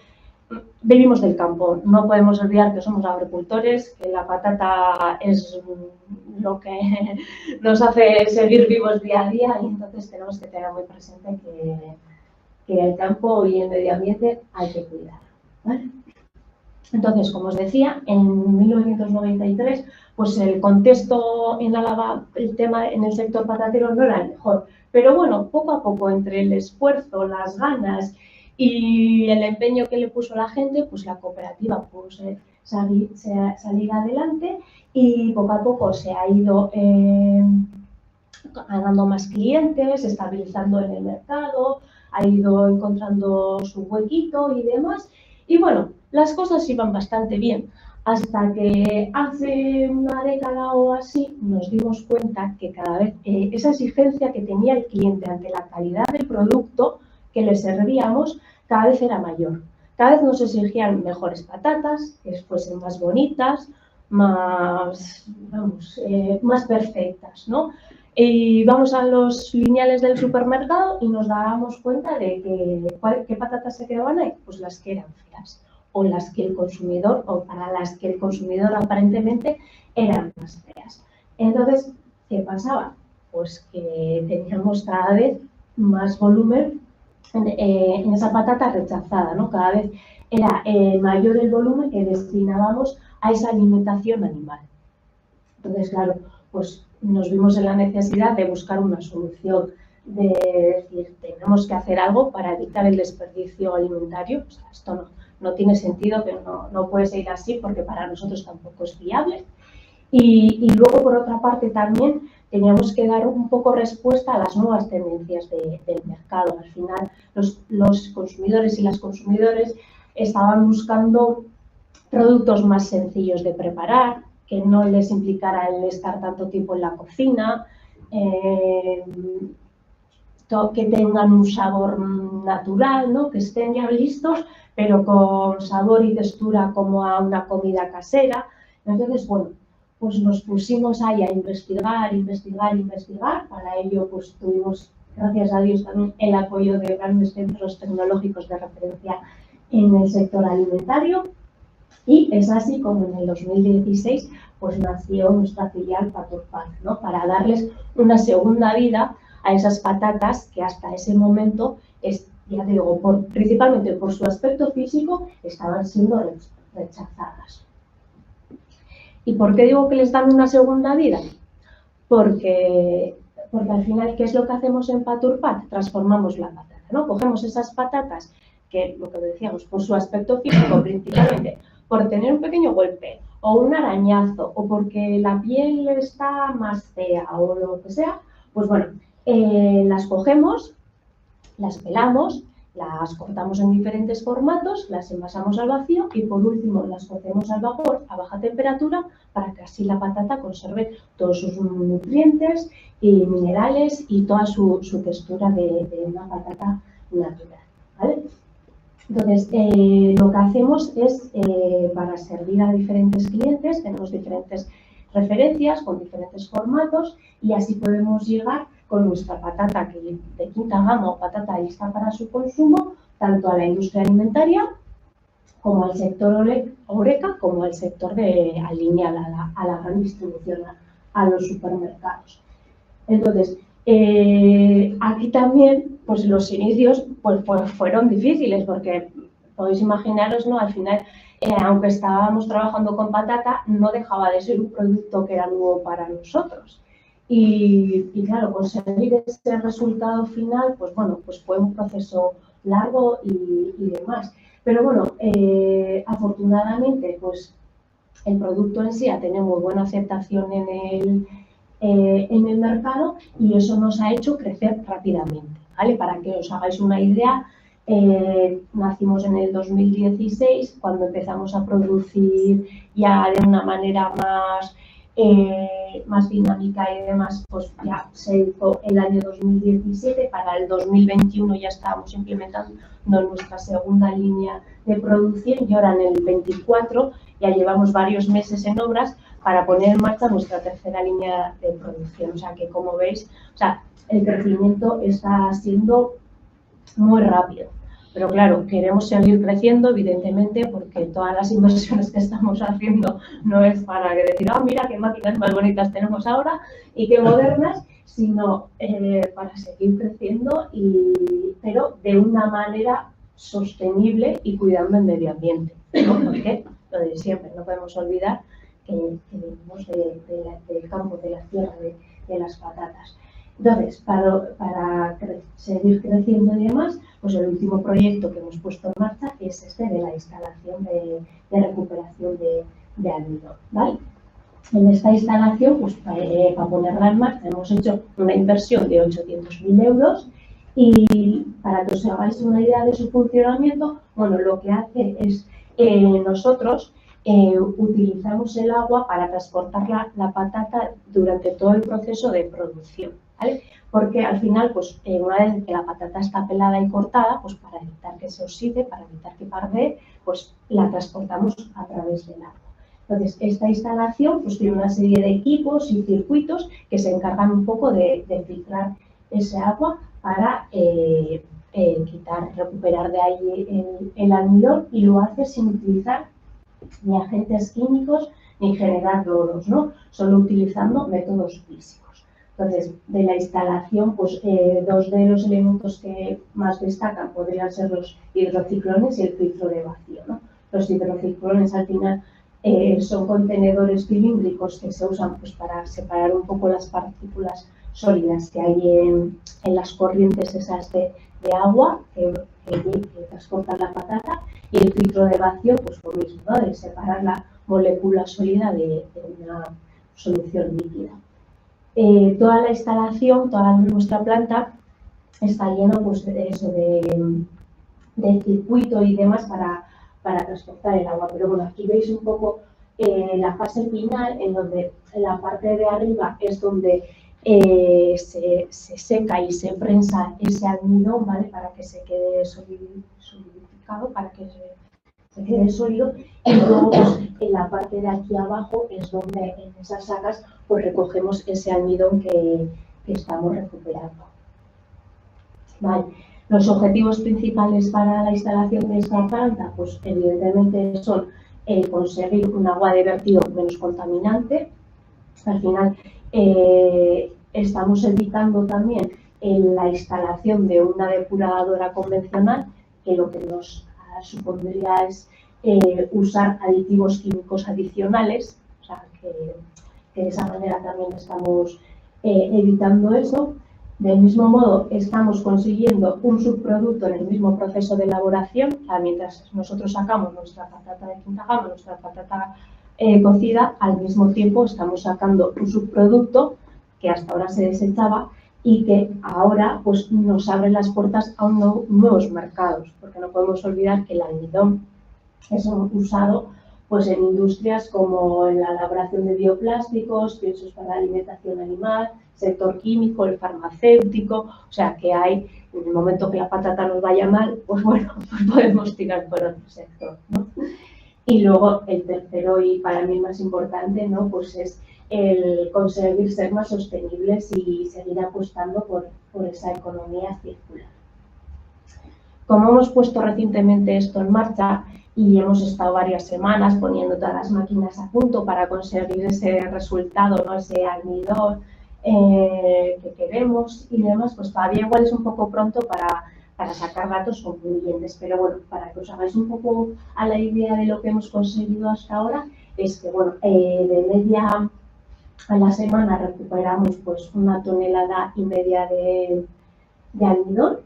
vivimos del campo. No podemos olvidar que somos agricultores, que la patata es lo que nos hace seguir vivos día a día y entonces tenemos que tener muy presente que el campo y el medio ambiente hay que cuidar, ¿vale? Entonces, como os decía, en 1993, pues el contexto en Álava, el tema en el sector patatero no era el mejor. Pero bueno, poco a poco, entre el esfuerzo, las ganas y el empeño que le puso la gente, pues la cooperativa pudo salir adelante y poco a poco se ha ido ganando más clientes, estabilizando en el mercado, ha ido encontrando su huequito y demás. Y bueno, las cosas iban bastante bien, hasta que hace una década o así nos dimos cuenta que cada vez esa exigencia que tenía el cliente ante la calidad del producto que le servíamos cada vez era mayor. Cada vez nos exigían mejores patatas, que fuesen más bonitas, más, vamos, más perfectas, ¿no? Y vamos a los lineales del supermercado y nos dábamos cuenta de qué patatas se quedaban ahí, pues las que eran feas o las que el consumidor, o para las que el consumidor aparentemente eran más feas. Entonces, ¿qué pasaba? Pues que teníamos cada vez más volumen en esa patata rechazada, ¿no? Cada vez era mayor el volumen que destinábamos a esa alimentación animal. Entonces, claro, pues nos vimos en la necesidad de buscar una solución, de decir, tenemos que hacer algo para evitar el desperdicio alimentario. O sea, esto no tiene sentido, pero no puede seguir así porque para nosotros tampoco es viable. Y luego, por otra parte, también teníamos que dar un poco respuesta a las nuevas tendencias del mercado. Al final, los consumidores y las consumidoras estaban buscando productos más sencillos de preparar, que no les implicara el estar tanto tiempo en la cocina, que tengan un sabor natural, ¿no? Que estén ya listos, pero con sabor y textura como a una comida casera. Entonces, bueno, pues nos pusimos ahí a investigar. Para ello, pues tuvimos, gracias a Dios, también el apoyo de grandes centros tecnológicos de referencia en el sector alimentario. Y es así como en el 2016 pues nació nuestra filial Paturpat, ¿no? Para darles una segunda vida a esas patatas que hasta ese momento, ya digo, principalmente por su aspecto físico, estaban siendo rechazadas. ¿Y por qué digo que les dan una segunda vida? Porque al final, ¿qué es lo que hacemos en Paturpat? Transformamos la patata, ¿no? Cogemos esas patatas que, lo que decíamos, por su aspecto físico principalmente, por tener un pequeño golpe o un arañazo o porque la piel está más fea o lo que sea, pues bueno, las cogemos, las pelamos, las cortamos en diferentes formatos, las envasamos al vacío y por último las cocemos al vapor a baja temperatura para que así la patata conserve todos sus nutrientes y minerales y toda su textura de una patata natural, ¿vale? Entonces, lo que hacemos es, para servir a diferentes clientes, tenemos diferentes referencias con diferentes formatos y así podemos llegar con nuestra patata de quinta gama o patata lista para su consumo, tanto a la industria alimentaria como al sector Horeca, como al sector lineal, a la gran distribución, a los supermercados. Entonces, aquí también, pues los inicios pues fueron difíciles porque podéis imaginaros, ¿no? Al final, aunque estábamos trabajando con patata, no dejaba de ser un producto que era nuevo para nosotros. Y claro, conseguir ese resultado final, pues bueno, pues fue un proceso largo y demás. Pero bueno, afortunadamente, pues el producto en sí ha tenido muy buena aceptación en el mercado y eso nos ha hecho crecer rápidamente, ¿vale? Para que os hagáis una idea, nacimos en el 2016, cuando empezamos a producir ya de una manera más dinámica y demás, pues ya se hizo el año 2017, para el 2021 ya estábamos implementando nuestra segunda línea de producción y ahora en el 24 ya llevamos varios meses en obras para poner en marcha nuestra tercera línea de producción. O sea que, como veis, o sea, el crecimiento está siendo muy rápido. Pero claro, queremos seguir creciendo, evidentemente, porque todas las inversiones que estamos haciendo no es para decir, mira qué máquinas más bonitas tenemos ahora y qué modernas, sino para seguir creciendo, pero de una manera sostenible y cuidando el medio ambiente, ¿no? Porque lo de siempre, no podemos olvidar que venimos del campo, de la tierra, de las patatas. Entonces, para seguir creciendo y demás, pues el último proyecto que hemos puesto en marcha es este de la instalación de recuperación de almidón, ¿vale? En esta instalación, pues para ponerla en marcha, hemos hecho una inversión de 800.000 euros y para que os hagáis una idea de su funcionamiento, bueno, lo que hace es nosotros utilizamos el agua para transportar la patata durante todo el proceso de producción, ¿vale? Porque al final, pues una vez que la patata está pelada y cortada, pues para evitar que se oxide, para evitar que pardee, pues la transportamos a través del agua. Entonces, esta instalación pues tiene una serie de equipos y circuitos que se encargan un poco de filtrar ese agua para recuperar de ahí el almidón, y lo hace sin utilizar ni agentes químicos ni generar lodos, ¿no? Solo utilizando métodos físicos. Entonces, de la instalación, pues dos de los elementos que más destacan podrían ser los hidrociclones y el filtro de vacío, ¿no? Los hidrociclones al final son contenedores cilíndricos que se usan pues, para separar un poco las partículas sólidas que hay en las corrientes esas de agua que transportan la patata, y el filtro de vacío, pues lo mismo, ¿no? De separar la molécula sólida de una solución líquida. Toda la instalación, toda nuestra planta está llena pues, de circuito y demás para transportar el agua. Pero bueno, aquí veis un poco la fase final, en donde en la parte de arriba es donde se seca y se prensa ese almidón, ¿vale? Para que se quede solidificado, para que se quede sólido, y luego pues, en la parte de aquí abajo es donde en esas sacas pues recogemos ese almidón que estamos recuperando. Vale. Los objetivos principales para la instalación de esta planta, pues evidentemente son conseguir un agua de vertido menos contaminante. Al final estamos evitando también la instalación de una depuradora convencional, que lo que nos supondría es usar aditivos químicos adicionales, o sea, que de esa manera también estamos evitando eso. Del mismo modo, estamos consiguiendo un subproducto en el mismo proceso de elaboración. Mientras nosotros sacamos nuestra patata de quinta gama, nuestra patata cocida, al mismo tiempo estamos sacando un subproducto que hasta ahora se desechaba y que ahora pues, nos abre las puertas a nuevos mercados, porque no podemos olvidar que el almidón es usado pues, en industrias como en la elaboración de bioplásticos, piensos para la alimentación animal, sector químico, el farmacéutico, o sea que hay, en el momento que la patata nos vaya mal, pues bueno, pues podemos tirar por otro sector, ¿no? Y luego el tercero y para mí más importante, ¿no? Pues es el conseguir ser más sostenibles y seguir apostando por esa economía circular. Como hemos puesto recientemente esto en marcha y hemos estado varias semanas poniendo todas las máquinas a punto para conseguir ese resultado, ¿no? Ese almidón que queremos y demás, pues todavía igual es un poco pronto para sacar datos concluyentes, pero bueno, para que os hagáis un poco a la idea de lo que hemos conseguido hasta ahora, es que bueno, de media a la semana recuperamos pues 1,5 toneladas de almidón.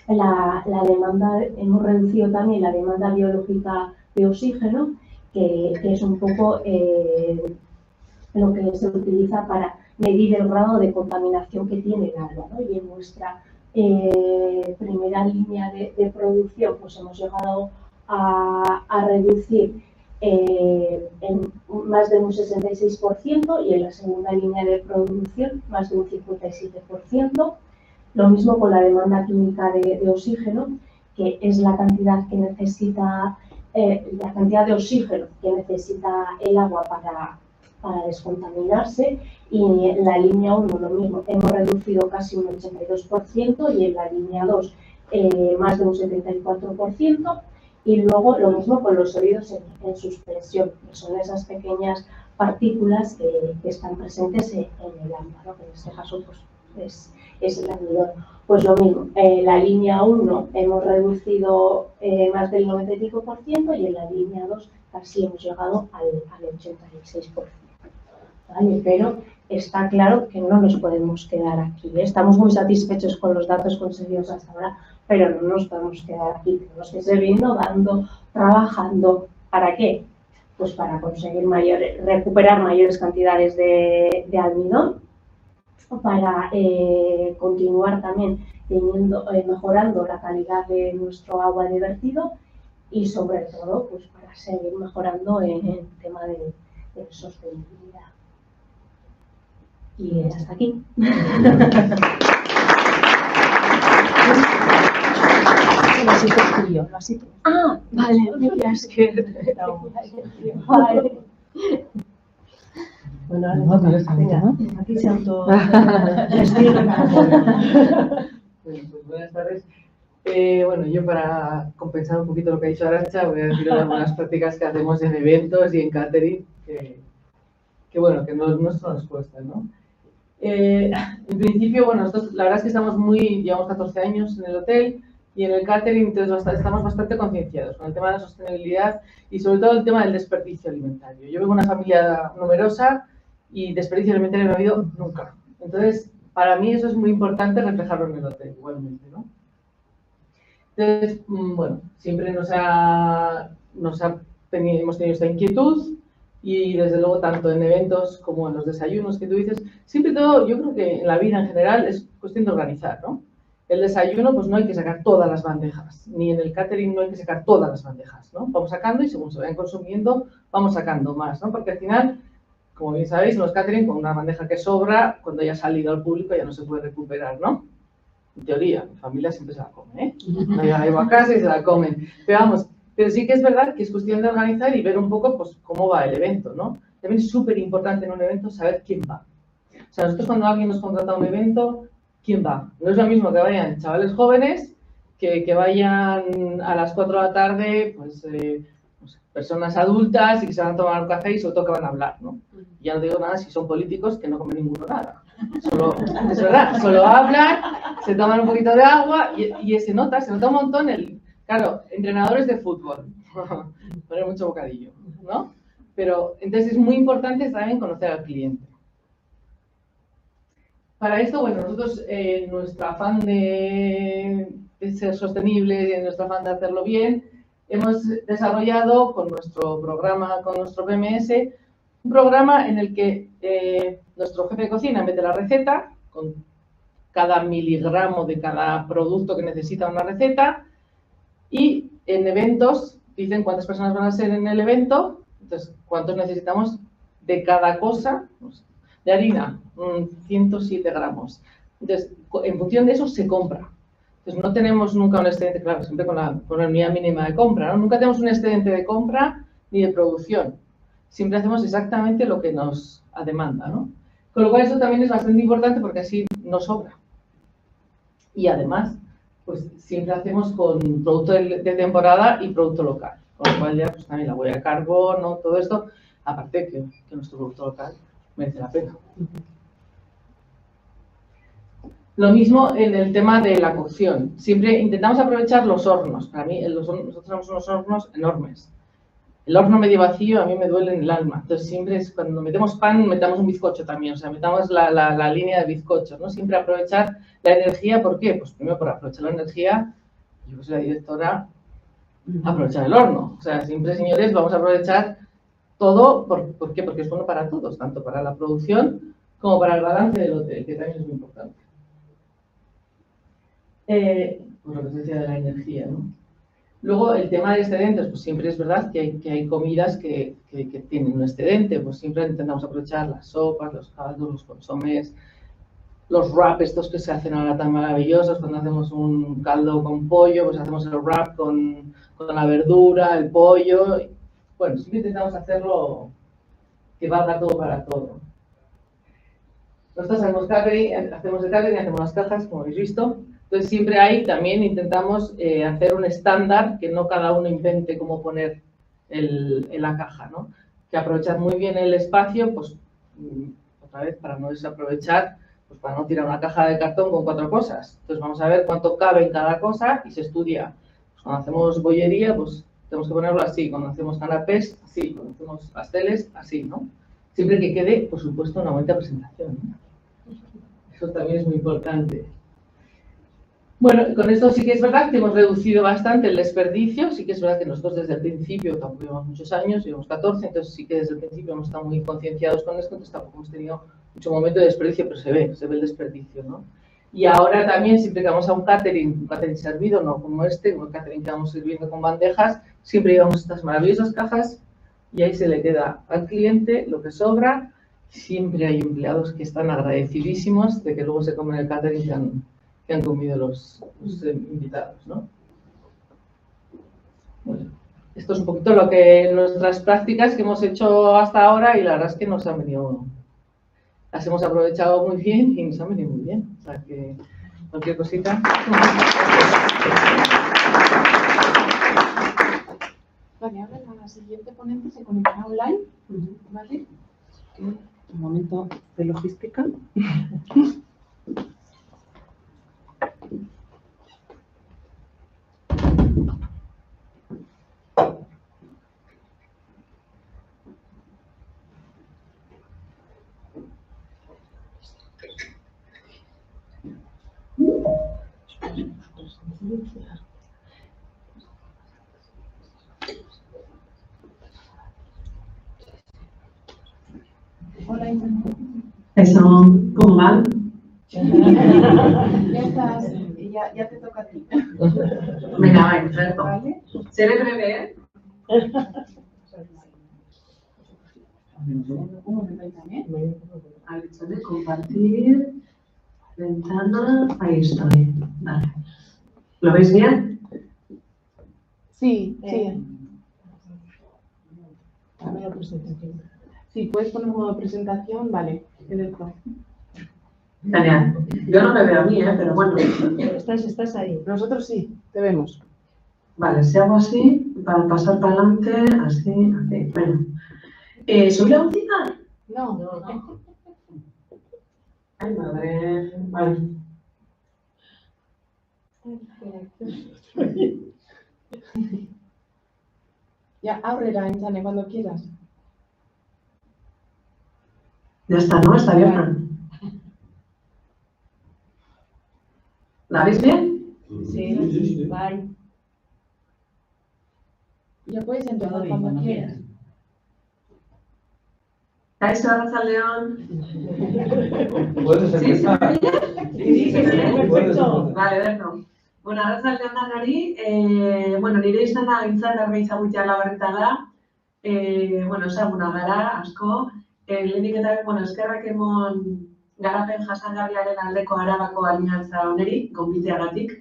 La demanda, hemos reducido también la demanda biológica de oxígeno, que es un poco lo que se utiliza para medir el grado de contaminación que tiene el agua, ¿no? Y en nuestra primera línea de producción pues hemos llegado a reducir en más de un 66% y en la segunda línea de producción más de un 57%. Lo mismo con la demanda química de oxígeno, que es la cantidad que necesita, la cantidad de oxígeno que necesita el agua para descontaminarse, y en la línea 1 lo mismo, hemos reducido casi un 82% y en la línea 2 más de un 74%, y luego lo mismo con los sólidos en suspensión, que son esas pequeñas partículas que están presentes en el agua, ¿no? Que en este caso pues, es el almidón. Pues lo mismo, la línea 1 hemos reducido más del 95% y en la línea 2 casi hemos llegado al 86%. ¿Vale? Pero está claro que no nos podemos quedar aquí. Estamos muy satisfechos con los datos conseguidos hasta ahora, pero no nos podemos quedar aquí. Tenemos que seguir innovando, trabajando. ¿Para qué? Pues para conseguir recuperar mayores cantidades de almidón, para continuar también mejorando la calidad de nuestro agua de vertido y sobre todo pues para seguir mejorando en el tema de sostenibilidad. Y hasta aquí. Lo has hecho. Ah, vale, es que... Vale. Bueno, No, directamente, ¿no? aquí se auto... Pues buenas tardes. Bueno, yo para compensar un poquito lo que ha dicho Arantxa, voy a decir algunas prácticas que hacemos en eventos y en catering, que bueno, que no es nuestro respuesta, ¿no? En principio, bueno, nosotros la verdad es que llevamos 14 años en el hotel y en el catering, entonces estamos bastante concienciados con el tema de la sostenibilidad y sobre todo el tema del desperdicio alimentario. Yo vengo de una familia numerosa y desperdicio alimentario no ha habido nunca. Entonces, para mí eso es muy importante reflejarlo en el hotel, igualmente, ¿no? Entonces, bueno, siempre hemos tenido esta inquietud y desde luego tanto en eventos como en los desayunos que tú dices, siempre todo, yo creo que en la vida en general es cuestión de organizar, ¿no? El desayuno, pues no hay que sacar todas las bandejas, ni en el catering no hay que sacar todas las bandejas, ¿no? Vamos sacando y según se vayan consumiendo, vamos sacando más, ¿no? Porque al final, como bien sabéis, en los catering, con una bandeja que sobra, cuando ya ha salido al público ya no se puede recuperar, ¿no? En teoría, mi familia siempre se la come, ¿eh? No llego a casa y se la comen. Pero vamos, pero sí que es verdad que es cuestión de organizar y ver un poco pues, cómo va el evento, ¿no? También es súper importante en un evento saber quién va. O sea, nosotros cuando alguien nos contrata a un evento, ¿quién va? No es lo mismo que vayan chavales jóvenes que vayan a las 4 de la tarde, pues, no sé, personas adultas y que se van a tomar un café y sobre todo que van a hablar, ¿no? Y ya no digo nada si son políticos que no comen ninguno nada. Es verdad, solo hablan, se toman un poquito de agua y se nota un montón claro, entrenadores de fútbol, poner mucho bocadillo, ¿no? Pero entonces es muy importante también conocer al cliente. Para esto, bueno, nosotros en nuestro afán de ser sostenibles y en nuestro afán de hacerlo bien, hemos desarrollado con nuestro programa, con nuestro PMS, un programa en el que nuestro jefe de cocina mete la receta con cada miligramo de cada producto que necesita una receta y en eventos dicen cuántas personas van a ser en el evento, entonces cuántos necesitamos de cada cosa. De harina, 107 gramos. Entonces, en función de eso se compra. Entonces, no tenemos nunca un excedente, claro, siempre con la unidad mínima de compra, ¿no? Nunca tenemos un excedente de compra ni de producción. Siempre hacemos exactamente lo que nos demanda, ¿no? Con lo cual, eso también es bastante importante porque así no sobra. Y además, pues siempre hacemos con producto de temporada y producto local. Con lo cual, ya pues también la huella de carbono, todo esto, aparte que nuestro producto local merece la pena. Lo mismo en el tema de la cocción. Siempre intentamos aprovechar los hornos. Para mí, nosotros tenemos unos hornos enormes. El horno medio vacío a mí me duele en el alma. Entonces, siempre es cuando metemos pan, metamos un bizcocho también. O sea, metamos la línea de bizcochos, ¿no? Siempre aprovechar la energía. ¿Por qué? Pues primero por aprovechar la energía. Yo que soy la directora, aprovechar el horno. O sea, siempre, señores, vamos a aprovechar todo, ¿por qué? Porque es bueno para todos, tanto para la producción como para el balance del hotel, que también es muy importante. Pues lo que se decía de la energía, ¿no? Luego, el tema de excedentes, pues siempre es verdad que hay comidas que tienen un excedente, pues siempre intentamos aprovechar las sopas, los caldos, los consomés, los wraps estos que se hacen ahora tan maravillosos, cuando hacemos un caldo con pollo, pues hacemos el wrap con la verdura, el pollo. Bueno, siempre intentamos hacerlo que valga todo para todo. Nosotros hacemos el catering, hacemos las cajas, como habéis visto. Entonces siempre ahí también intentamos hacer un estándar, que no cada uno invente cómo poner en la caja, ¿no? Que aprovechar muy bien el espacio, pues otra vez para no desaprovechar pues para no tirar una caja de cartón con 4 cosas. Entonces vamos a ver cuánto cabe en cada cosa y se estudia. Pues cuando hacemos bollería, pues tenemos que ponerlo así. Cuando hacemos canapés, así. Cuando hacemos pasteles, así, ¿no? Siempre que quede, por supuesto, una bonita presentación, ¿no? Eso también es muy importante. Bueno, con esto sí que es verdad que hemos reducido bastante el desperdicio. Sí que es verdad que nosotros desde el principio, tampoco llevamos muchos años, llevamos 14, entonces sí que desde el principio hemos estado muy concienciados con esto, entonces tampoco hemos tenido mucho momento de desperdicio, pero se ve el desperdicio, ¿no? Y ahora también, siempre que vamos a un catering servido, no como este, un catering que vamos sirviendo con bandejas, siempre llevamos estas maravillosas cajas y ahí se le queda al cliente lo que sobra. Siempre hay empleados que están agradecidísimos de que luego se comen el catering que han comido los invitados, ¿no? Bueno, esto es un poquito lo que nuestras prácticas que hemos hecho hasta ahora y la verdad es que nos han venido, las hemos aprovechado muy bien y nos han venido muy bien. O sea que cualquier cosita. Vale, ahora la siguiente ponente se conectará online, ¿vale? Un momento de logística. Hola, Eso, ¿cómo van? ya estás, ya te toca a ti. Venga, va, perfecto. ¿Vale? Seré breve, ¿eh? Un momento también. A ver, ¿sale? Compartir, ventana, ahí estoy. Vale. ¿Lo veis bien? Sí, sí. A ver la presentación. Sí, puedes poner modo presentación, vale. Directo. Genial. Yo no me veo a mí, pero bueno. Estás ahí. Nosotros sí, te vemos. Vale, si hago así, para pasar para adelante, así, así. Bueno. ¿Soy la última? No. Ay, madre. Vale. Ya, ábrela, Enchane, cuando quieras. Ya está, ¿no? Está bien. ¿La veis bien? Sí, bye. Ya puedes empezar cuando quieras. Kaixo, Arratsaldeon. ¿Puedes ¿Sí? ¿Se empezar? me oye? Sí, perfecto. Vale, berno. Bueno, arratsaldeon danari, bueno, nire izena gintzat Arbeizagutia Labarreta da. Bueno, ezaguna gara, asko. Lehenik eta, bueno, eskerrak emon garapen jasangarriaren aldeko Arabako aliantza honeri, gonbiteagatik.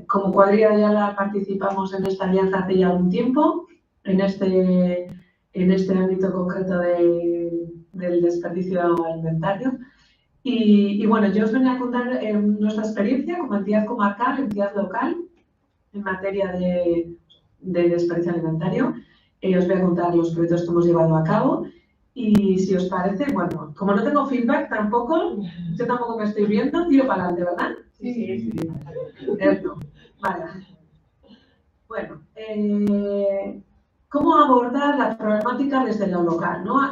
Como cuadrilla de Ayala participamos en esta alianza hace ya un tiempo, en este ámbito concreto del desperdicio alimentario. Y bueno, yo os venía a contar nuestra experiencia como entidad comarcal, entidad local, en materia de desperdicio alimentario. Os voy a contar los proyectos que hemos llevado a cabo. Y si os parece, bueno, como no tengo feedback tampoco, yo tampoco me estoy viendo, tiro para adelante, ¿verdad? Sí. Cierto. Vale. Bueno, ¿cómo abordar la problemática desde lo local, ¿no?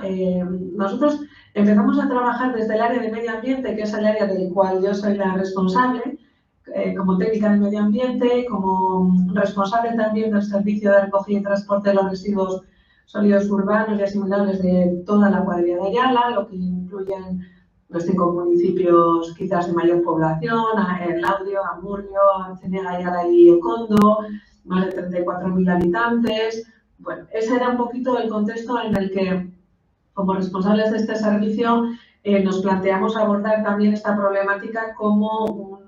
Nosotros empezamos a trabajar desde el área de medio ambiente, que es el área del cual yo soy la responsable, como técnica de medio ambiente, como responsable también del servicio de recogida y transporte de los residuos sólidos urbanos y asimilables de toda la cuadrilla de Ayala, lo que incluyen los 5 municipios quizás de mayor población, el Laudio, Amurrio, Artziniega, Ayala y Okondo, más de 34.000 habitantes. Bueno, ese era un poquito el contexto en el que, como responsables de este servicio, nos planteamos abordar también esta problemática como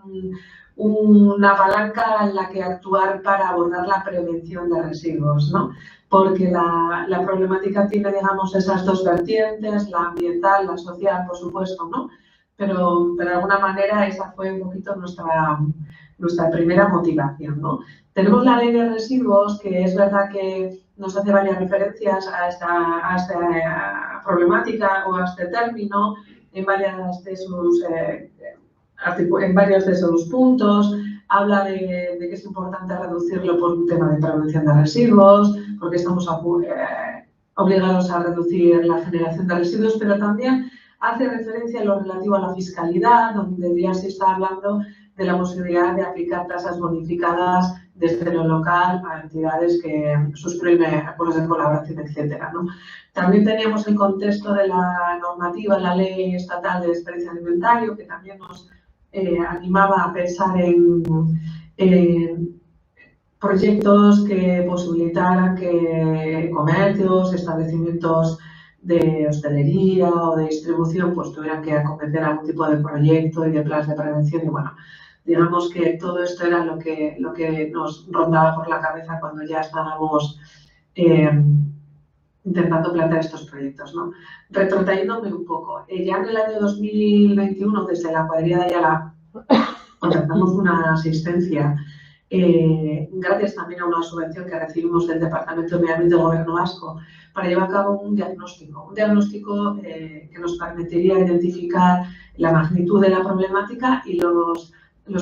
una palanca en la que actuar para abordar la prevención de residuos, ¿no? Porque la problemática tiene, digamos, esas dos vertientes, la ambiental, la social, por supuesto, ¿no? Pero de alguna manera esa fue un poquito nuestra primera motivación, ¿no? Tenemos la ley de residuos, que es verdad que nos hace varias referencias a esta problemática o a este término, en varios de sus puntos. Habla de que es importante reducirlo por un tema de prevención de residuos, porque estamos obligados a reducir la generación de residuos, pero también hace referencia a lo relativo a la fiscalidad, donde ya se está hablando de la posibilidad de aplicar tasas bonificadas desde lo local a entidades que suscriben acuerdos de colaboración, etcétera, ¿no? También teníamos el contexto de la normativa, la Ley Estatal de Desperdicio Alimentario, que también nos animaba a pensar en proyectos que posibilitaran que comercios, establecimientos de hostelería o de distribución pues tuvieran que acometer algún tipo de proyecto y de planes de prevención. Y bueno, digamos que todo esto era lo que nos rondaba por la cabeza cuando ya estábamos intentando plantear estos proyectos, ¿no? Retrotrayéndome un poco, ya en el año 2021, desde la cuadrilla de Ayala, contratamos una asistencia gracias también a una subvención que recibimos del Departamento de Medio Ambiente del Gobierno Vasco para llevar a cabo un diagnóstico que nos permitiría identificar la magnitud de la problemática y los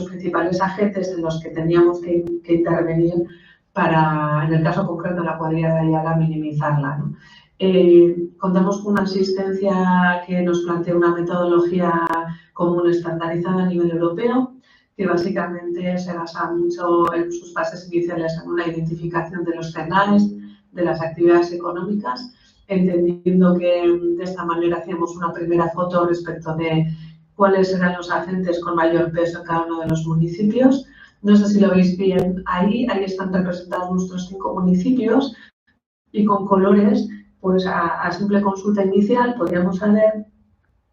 principales agentes en los que teníamos que intervenir para, en el caso concreto de la cuadrilla de Ayala, minimizarla, ¿no? Contamos con una asistencia que nos plantea una metodología común estandarizada a nivel europeo, que básicamente se basa mucho en sus fases iniciales en una identificación de los CENAES, de las actividades económicas, entendiendo que de esta manera hacíamos una primera foto respecto de cuáles eran los agentes con mayor peso en cada uno de los municipios. No sé si lo veis bien ahí están representados nuestros 5 municipios y con colores, pues a simple consulta inicial podríamos saber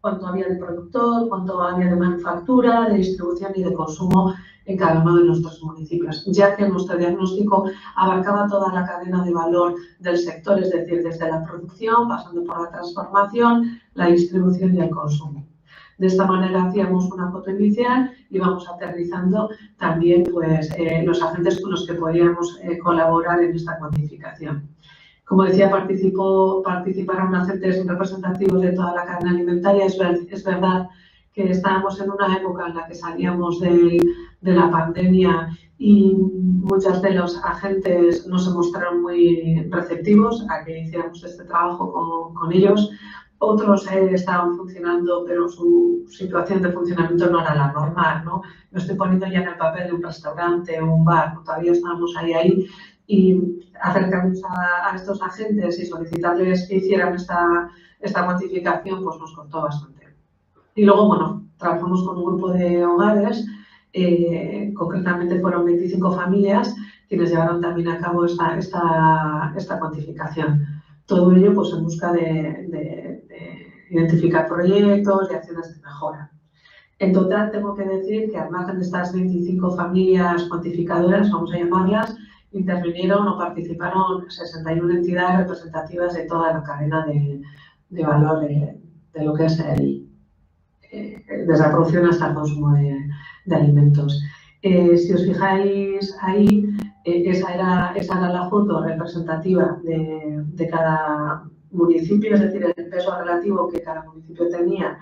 cuánto había de productor, cuánto había de manufactura, de distribución y de consumo en cada uno de nuestros municipios, ya que nuestro diagnóstico abarcaba toda la cadena de valor del sector, es decir, desde la producción, pasando por la transformación, la distribución y el consumo. De esta manera hacíamos una foto inicial y vamos aterrizando también pues, los agentes con los que podíamos colaborar en esta cuantificación. Como decía, participaron agentes representativos de toda la cadena alimentaria. Es verdad que estábamos en una época en la que salíamos de la pandemia y muchos de los agentes no se mostraron muy receptivos a que hiciéramos este trabajo con ellos. Otros estaban funcionando, pero su situación de funcionamiento no era la normal, ¿no? Me estoy poniendo ya en el papel de un restaurante o un bar, ¿no? Todavía estábamos ahí y acercarnos a estos agentes y solicitarles que hicieran esta cuantificación, pues nos costó bastante. Y luego, bueno, trabajamos con un grupo de hogares, concretamente fueron 25 familias quienes llevaron también a cabo esta cuantificación. Todo ello pues en busca de identificar proyectos y acciones de mejora. En total tengo que decir que al margen de estas 25 familias cuantificadoras, vamos a llamarlas, intervinieron o participaron 61 entidades representativas de toda la cadena de valor de lo que es desde la producción hasta el consumo de alimentos. Si os fijáis ahí, esa era la foto representativa de cada municipio, es decir, el peso relativo que cada municipio tenía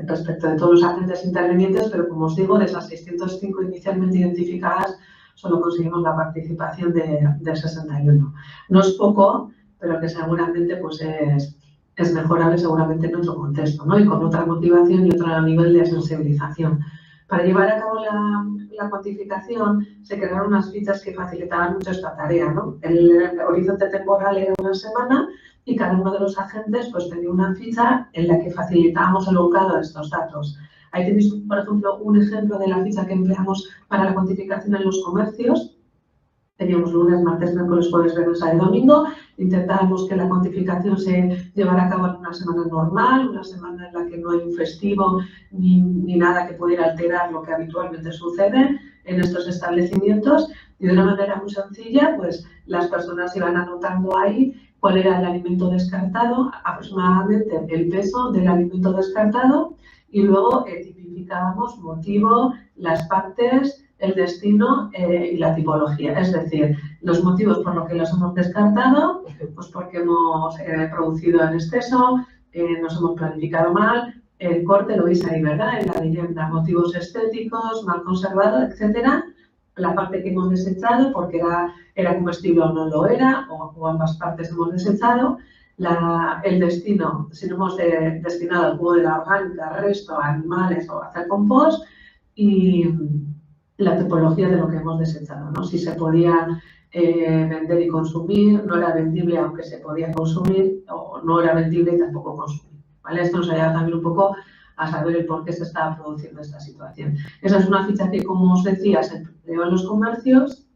respecto de todos los agentes intervinientes, pero como os digo, de esas 605 inicialmente identificadas, solo conseguimos la participación de 61. No es poco, pero que seguramente pues, es mejorable seguramente en otro contexto, ¿no? Y con otra motivación y otro nivel de sensibilización. Para llevar a cabo la cuantificación se crearon unas fichas que facilitaban mucho esta tarea, ¿no? El horizonte temporal era una semana y cada uno de los agentes pues, tenía una ficha en la que facilitábamos el volcado de estos datos. Ahí tenéis, por ejemplo, un ejemplo de la ficha que empleamos para la cuantificación en los comercios. Teníamos lunes, martes, miércoles, jueves, viernes, sábado y domingo. Intentábamos que la cuantificación se llevara a cabo en una semana normal, una semana en la que no hay un festivo ni nada que pudiera alterar lo que habitualmente sucede en estos establecimientos. Y de una manera muy sencilla, pues las personas iban anotando ahí cuál era el alimento descartado, aproximadamente el peso del alimento descartado, y luego tipificábamos motivo, las partes, el destino y la tipología. Es decir, los motivos por los que los hemos descartado, pues porque hemos producido en exceso, nos hemos planificado mal, el corte lo veis ahí, ¿verdad? En la leyenda, motivos estéticos, mal conservado, etcétera. La parte que hemos desechado porque era comestible o no lo era, o ambas partes hemos desechado. El destino, si no hemos destinado al jugo de la orgánica, resto, animales o hacer compost, y la tipología de lo que hemos desechado, ¿no? Si se podía vender y consumir, no era vendible aunque se podía consumir, o no era vendible y tampoco consumir, ¿vale? Esto nos ayuda también un poco a saber el por qué se estaba produciendo esta situación. Esa es una ficha que, como os decía, se empleó en los comercios.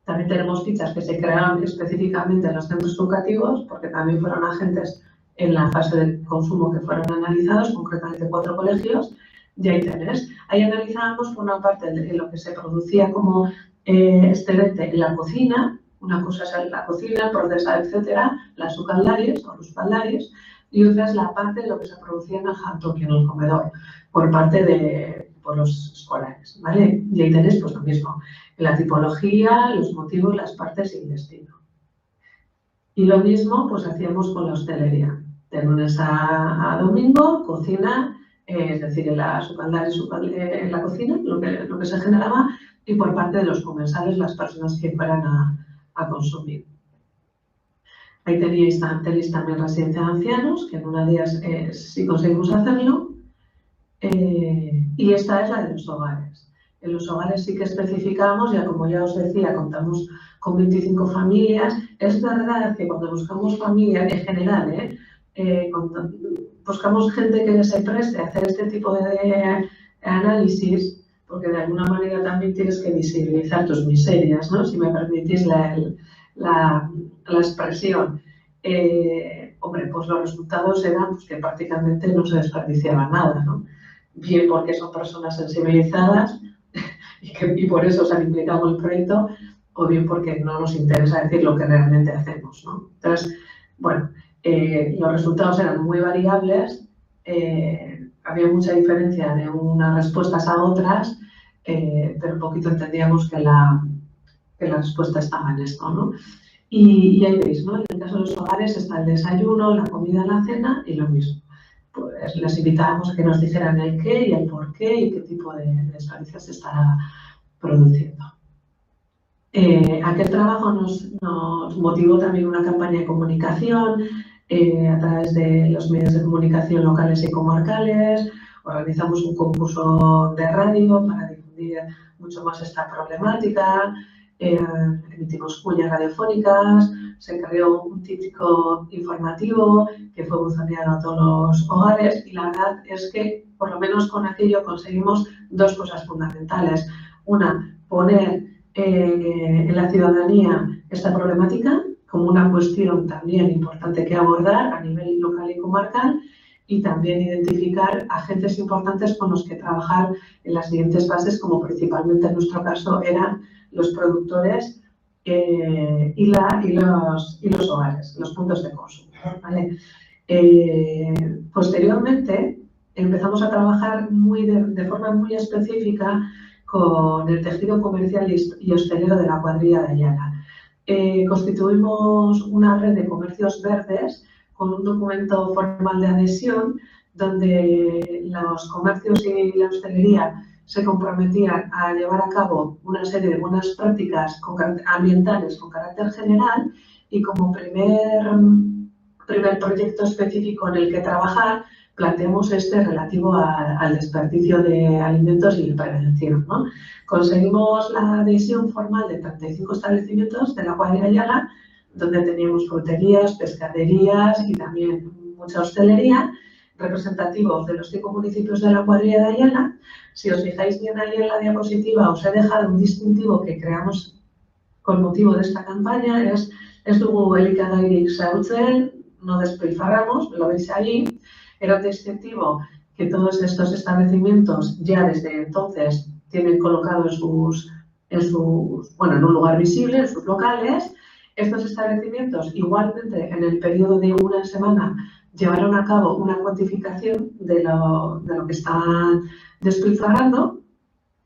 También tenemos fichas que se crearon específicamente en los centros educativos, porque también fueron agentes en la fase de consumo que fueron analizados, concretamente 4 colegios, y ahí tenés. Ahí analizábamos por una parte lo que se producía como excedente en la cocina, una cosa es la cocina, procesada, etcétera, las sucaldaries o los caldaries, y otra es la parte de lo que se producía en el jantoki, en el comedor, por los escolares, ¿vale? Y ahí tenéis pues lo mismo, la tipología, los motivos, las partes y el destino. Y lo mismo pues hacíamos con la hostelería, de lunes a domingo, cocina, es decir, en la en la cocina, lo que se generaba, y por parte de los comensales, las personas que fueran a consumir. Ahí tenéis también residencia de ancianos, que en una de ellas sí conseguimos hacerlo. Y esta es la de los hogares. En los hogares sí que especificamos, ya como ya os decía, contamos con 25 familias. Es verdad que cuando buscamos familias, en general, cuando buscamos gente que se preste a hacer este tipo de análisis, porque de alguna manera también tienes que visibilizar tus miserias, ¿no? Si me permitís la expresión. Hombre, pues los resultados eran pues, que prácticamente no se desperdiciaba nada, ¿no? Bien porque son personas sensibilizadas y por eso se han implicado en el proyecto, o bien porque no nos interesa decir lo que realmente hacemos, ¿no? Entonces, bueno, los resultados eran muy variables, había mucha diferencia de unas respuestas a otras, pero un poquito entendíamos que la respuesta estaba en esto, ¿no? Y ahí veis, ¿no? En el caso de los hogares está el desayuno, la comida, la cena y lo mismo. Pues les invitábamos a que nos dijeran el qué y el por qué y qué tipo de desperdicios se estará produciendo. Aquel trabajo nos motivó también una campaña de comunicación a través de los medios de comunicación locales y comarcales. Organizamos un concurso de radio para difundir mucho más esta problemática. Emitimos cuñas radiofónicas, se creó un típico informativo que fue buzoneado a todos los hogares y la verdad es que por lo menos con aquello conseguimos 2 cosas fundamentales. Una, poner en la ciudadanía esta problemática como una cuestión también importante que abordar a nivel local y comarcal, y también identificar agentes importantes con los que trabajar en las siguientes fases, como principalmente en nuestro caso eran los productores y los hogares, los puntos de consumo, ¿vale? Posteriormente empezamos a trabajar de forma muy específica con el tejido comercial y hostelero de la cuadrilla de Ayala. Constituimos una red de comercios verdes con un documento formal de adhesión donde los comercios y la hostelería se comprometían a llevar a cabo una serie de buenas prácticas ambientales con carácter general, y como primer proyecto específico en el que trabajar planteamos relativo al desperdicio de alimentos y la prevención, ¿no? Conseguimos la adhesión formal de 35 establecimientos de la cuadrilla Ayala, donde teníamos fruterías, pescaderías y también mucha hostelería, representativos de los 5 municipios de la cuadrilla de Ayala. Si os fijáis bien ahí en la diapositiva, os he dejado un distintivo que creamos con motivo de esta campaña, es dugu elikagairik xahutzen, no despilfarramos, lo veis ahí. Era un distintivo que todos estos establecimientos ya desde entonces tienen colocado en un lugar visible, en sus locales. Estos establecimientos, igualmente, en el periodo de una semana, llevaron a cabo una cuantificación de lo que estaban despilfarrando,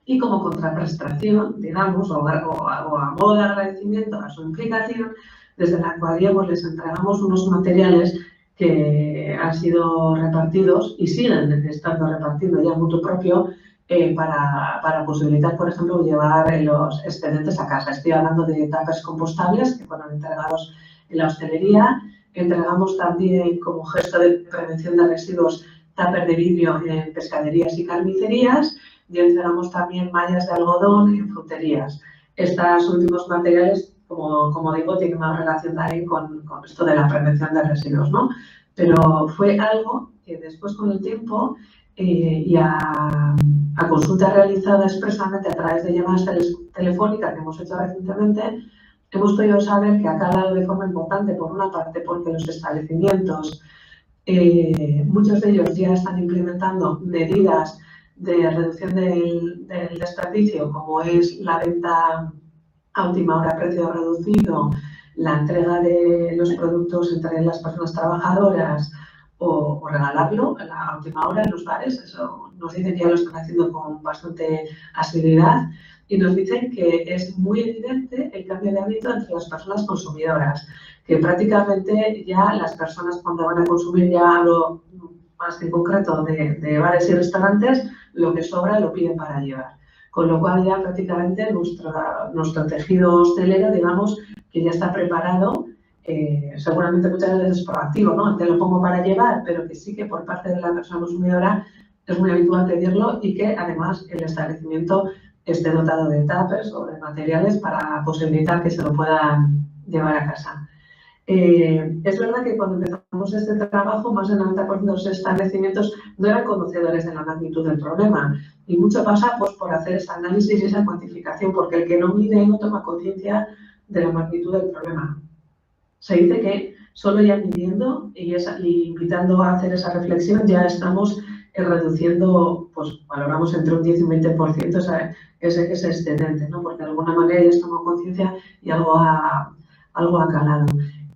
y como contraprestación, digamos, o a modo de agradecimiento a su implicación, desde la cuadrilla pues les entregamos unos materiales que han sido repartidos y siguen estando repartiendo ya mutuo propio para posibilitar, por ejemplo, llevar los excedentes a casa. Estoy hablando de tuppers compostables que fueron entregados en la hostelería. Entregamos también, como gesto de prevención de residuos, tuppers de vidrio en pescaderías y carnicerías, y entregamos también mallas de algodón en fruterías. Estos últimos materiales, como digo, tienen más relación también con esto de la prevención de residuos, ¿no? Pero fue algo que después, con el tiempo y a consulta realizada expresamente a través de llamadas telefónicas que hemos hecho recientemente, hemos podido saber que ha calado de forma importante, por una parte, porque los establecimientos, muchos de ellos ya están implementando medidas de reducción del desperdicio, como es la venta a última hora a precio reducido, la entrega de los productos entre las personas trabajadoras o regalarlo a la última hora en los bares. Eso nos dicen que ya lo están haciendo con bastante asiduidad y nos dicen que es muy evidente el cambio de hábito entre las personas consumidoras, que prácticamente ya las personas, cuando van a consumir, ya hablo más en concreto de bares y restaurantes, lo que sobra lo piden para llevar. Con lo cual ya prácticamente nuestro tejido hostelero, digamos, que ya está preparado, seguramente muchas veces es proactivo, ¿no? Te lo pongo para llevar, pero que sí que por parte de la persona consumidora es muy habitual pedirlo y que además el establecimiento esté dotado de tuppers o de materiales para posibilitar que se lo puedan llevar a casa. Es verdad que cuando empezamos este trabajo, más del 90% de los establecimientos no eran conocedores de la magnitud del problema. Y mucho pasa pues, por hacer ese análisis y esa cuantificación, porque el que no mide no toma conciencia de la magnitud del problema. Se dice que solo ya midiendo y invitando a hacer esa reflexión ya estamos reduciendo, pues valoramos entre un 10 y un 20% ese excedente, ¿no? Porque de alguna manera ya estamos conciencia y algo ha calado.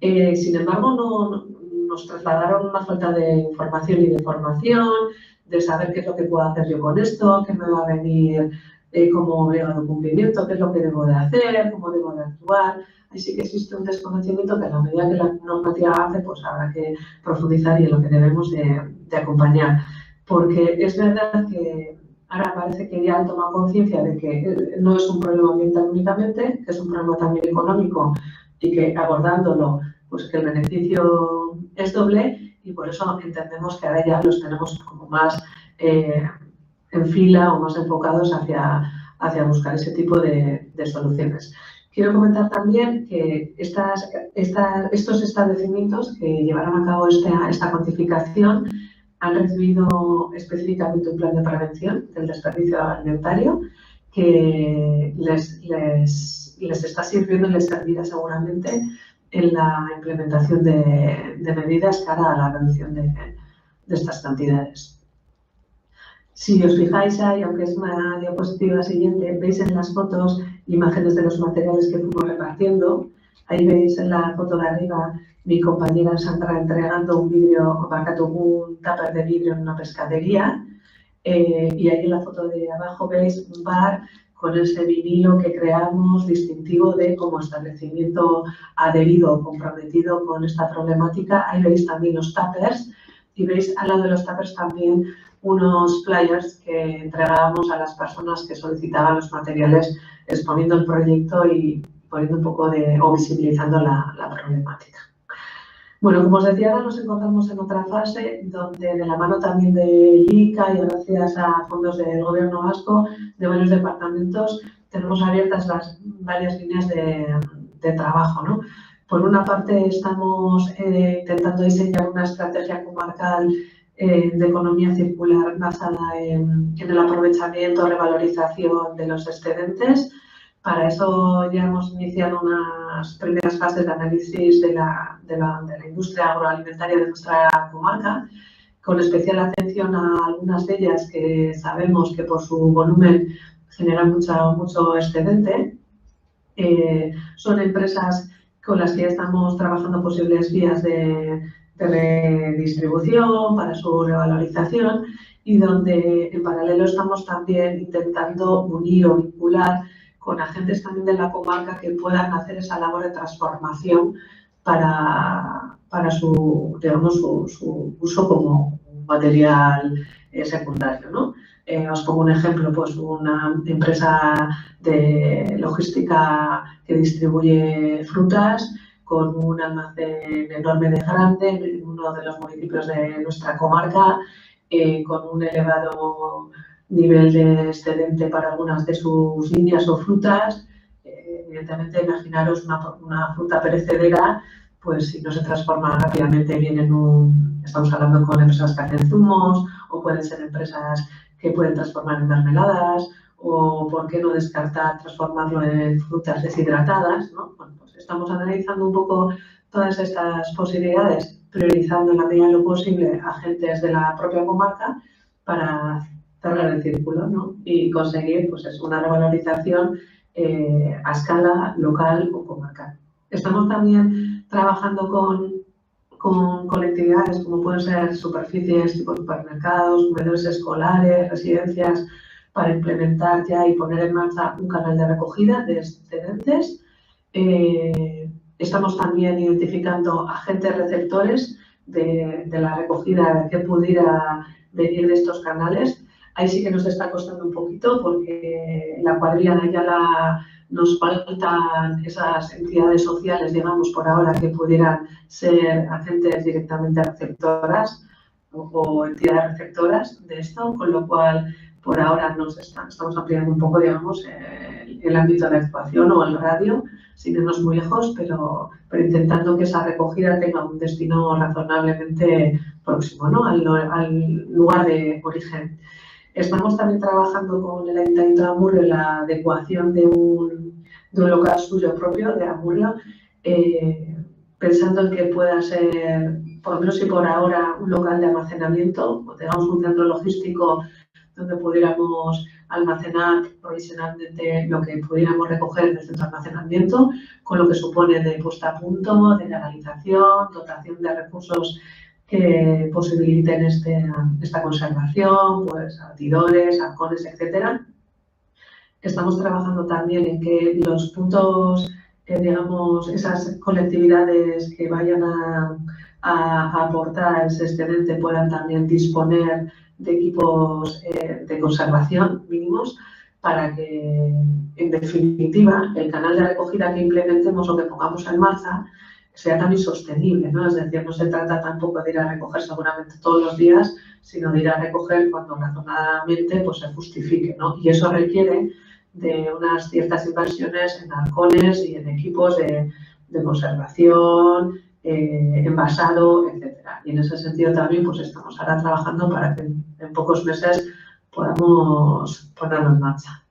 Sin embargo, nos trasladaron una falta de información y de formación, de saber qué es lo que puedo hacer yo con esto, qué me va a venir como obligado cumplimiento, qué es lo que debo de hacer, cómo debo de actuar. Ahí sí que existe un desconocimiento que a la medida que la normativa hace, pues habrá que profundizar y en lo que debemos de acompañar. Porque es verdad que ahora parece que ya han tomado conciencia de que no es un problema ambiental únicamente, que es un problema también económico y que abordándolo, pues que el beneficio es doble y por eso entendemos que ahora ya los tenemos como más en fila o más enfocados hacia buscar ese tipo de soluciones. Quiero comentar también que estos establecimientos que llevaron a cabo esta cuantificación han recibido específicamente un plan de prevención del desperdicio alimentario que les está sirviendo y les servirá seguramente en la implementación de medidas cara a la reducción de estas cantidades. Si os fijáis ahí, aunque es una diapositiva siguiente, veis en las fotos imágenes de los materiales que fuimos repartiendo. Ahí veis en la foto de arriba mi compañera Sandra entregando un tupper de vidrio en una pescadería. Y ahí en la foto de abajo veis un bar con ese vinilo que creamos distintivo de como establecimiento adherido o comprometido con esta problemática. Ahí veis también los tuppers y veis al lado de los tuppers también unos flyers que entregábamos a las personas que solicitaban los materiales exponiendo el proyecto y poniendo un poco o visibilizando la problemática. Bueno, como os decía, ahora nos encontramos en otra fase donde de la mano también del ICA y gracias a fondos del Gobierno vasco, de varios departamentos, tenemos abiertas varias líneas de trabajo, ¿no? Por una parte, estamos intentando diseñar una estrategia comarcal de economía circular basada en el aprovechamiento, revalorización de los excedentes. Para eso ya hemos iniciado unas primeras fases de análisis de la industria agroalimentaria de nuestra comarca, con especial atención a algunas de ellas que sabemos que por su volumen generan mucho excedente. Son empresas con las que ya estamos trabajando posibles vías de redistribución para su revalorización y donde en paralelo estamos también intentando unir o vincular con agentes también de la comarca que puedan hacer esa labor de transformación para para su, digamos, su uso como material secundario, ¿no? Os pongo un ejemplo, pues una empresa de logística que distribuye frutas con un almacén enorme de grande en uno de los municipios de nuestra comarca, con un elevado nivel de excedente para algunas de sus líneas o frutas. Evidentemente, imaginaros una fruta perecedera, pues si no se transforma rápidamente bien estamos hablando con empresas que hacen zumos, o pueden ser empresas que pueden transformar en mermeladas, o por qué no descartar transformarlo en frutas deshidratadas, ¿no? Bueno, pues estamos analizando un poco todas estas posibilidades, priorizando en la medida de lo posible agentes de la propia comarca para cerrar el círculo, ¿no? Y conseguir pues, una revalorización a escala local o comarcal. Estamos también trabajando con colectividades como pueden ser superficies tipo supermercados, comedores escolares, residencias, para implementar ya y poner en marcha un canal de recogida de excedentes. Estamos también identificando agentes receptores de la recogida que pudiera venir de estos canales. Ahí sí que nos está costando un poquito porque en la cuadrilla de Ayala nos faltan esas entidades sociales, digamos, por ahora, que pudieran ser agentes directamente receptoras o entidades receptoras de esto, con lo cual por ahora estamos ampliando un poco, digamos, el ámbito de actuación o el radio, sin irnos muy lejos, pero intentando que esa recogida tenga un destino razonablemente próximo, ¿no? al lugar de origen. Estamos también trabajando con el Ayuntamiento de Amurrio en la adecuación de un local suyo propio de Amurrio, pensando en que pueda ser, por lo menos y por ahora, un local de almacenamiento, o tengamos un centro logístico donde pudiéramos almacenar provisionalmente lo que pudiéramos recoger del centro de almacenamiento, con lo que supone de puesta a punto, de legalización, dotación de recursos que posibiliten esta conservación, pues atidores, halcones, etcétera. Estamos trabajando también en que los puntos, digamos, esas colectividades que vayan a aportar ese excedente puedan también disponer de equipos de conservación mínimos para que, en definitiva, el canal de recogida que implementemos o que pongamos en marcha sea también sostenible, ¿no? Es decir, no se trata tampoco de ir a recoger seguramente todos los días, sino de ir a recoger cuando razonadamente pues, se justifique, ¿no? Y eso requiere de unas ciertas inversiones en halcones y en equipos de conservación, envasado, etcétera. Y en ese sentido también pues, estamos ahora trabajando para que en pocos meses podamos ponerlo en marcha.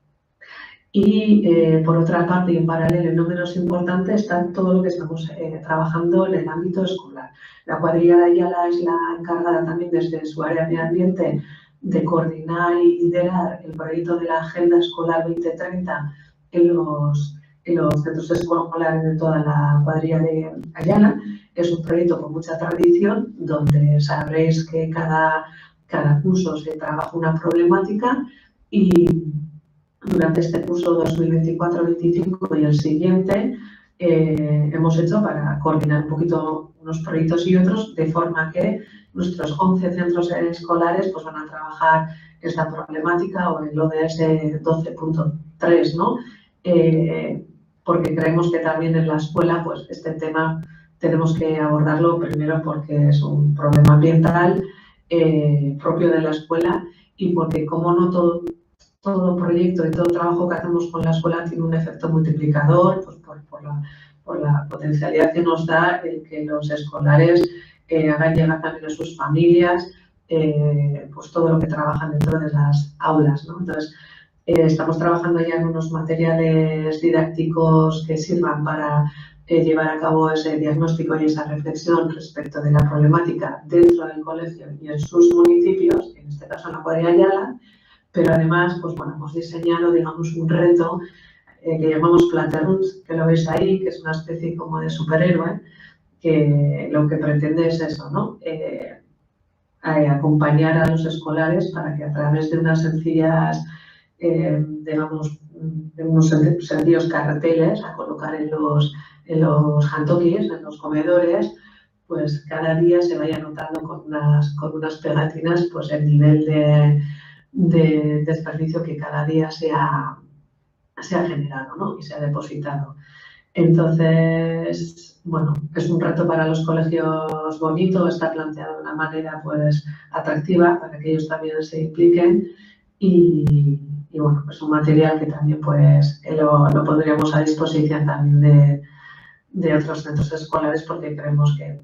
Y por otra parte, y en paralelo y no menos importante, está todo lo que estamos trabajando en el ámbito escolar. La cuadrilla de Ayala es la encargada también desde su área de medio ambiente de coordinar y liderar el proyecto de la Agenda Escolar 2030 en los centros escolares de toda la cuadrilla de Ayala. Es un proyecto con mucha tradición, donde sabréis que cada curso se trabaja una problemática y durante este curso 2024-25 y el siguiente hemos hecho para coordinar un poquito unos proyectos y otros, de forma que nuestros 11 centros escolares pues, van a trabajar esta problemática o el ODS 12.3, ¿no? Porque creemos que también en la escuela pues, este tema tenemos que abordarlo primero porque es un problema ambiental propio de la escuela y porque como no todo proyecto y todo trabajo que hacemos con la escuela tiene un efecto multiplicador pues por la potencialidad que nos da el que los escolares hagan llegar también a sus familias pues todo lo que trabajan dentro de las aulas, ¿no? Entonces, estamos trabajando ya en unos materiales didácticos que sirvan para llevar a cabo ese diagnóstico y esa reflexión respecto de la problemática dentro del colegio y en sus municipios, en este caso en la cuadrilla Ayala, pero además, pues bueno, hemos diseñado, digamos, un reto que llamamos Platerus, que lo veis ahí, que es una especie como de superhéroe, que lo que pretende es eso, ¿no? Acompañar a los escolares para que a través de unas sencillas, digamos, de unos sencillos carteles a colocar en los jantokis, en los comedores, pues cada día se vaya notando con unas pegatinas pues el nivel de desperdicio que cada día se ha generado, ¿no? Y se ha depositado. Entonces, bueno, es un reto para los colegios bonito, está planteado de una manera pues atractiva para que ellos también se impliquen y bueno, pues un material que también pues lo pondríamos a disposición también de otros centros escolares porque creemos que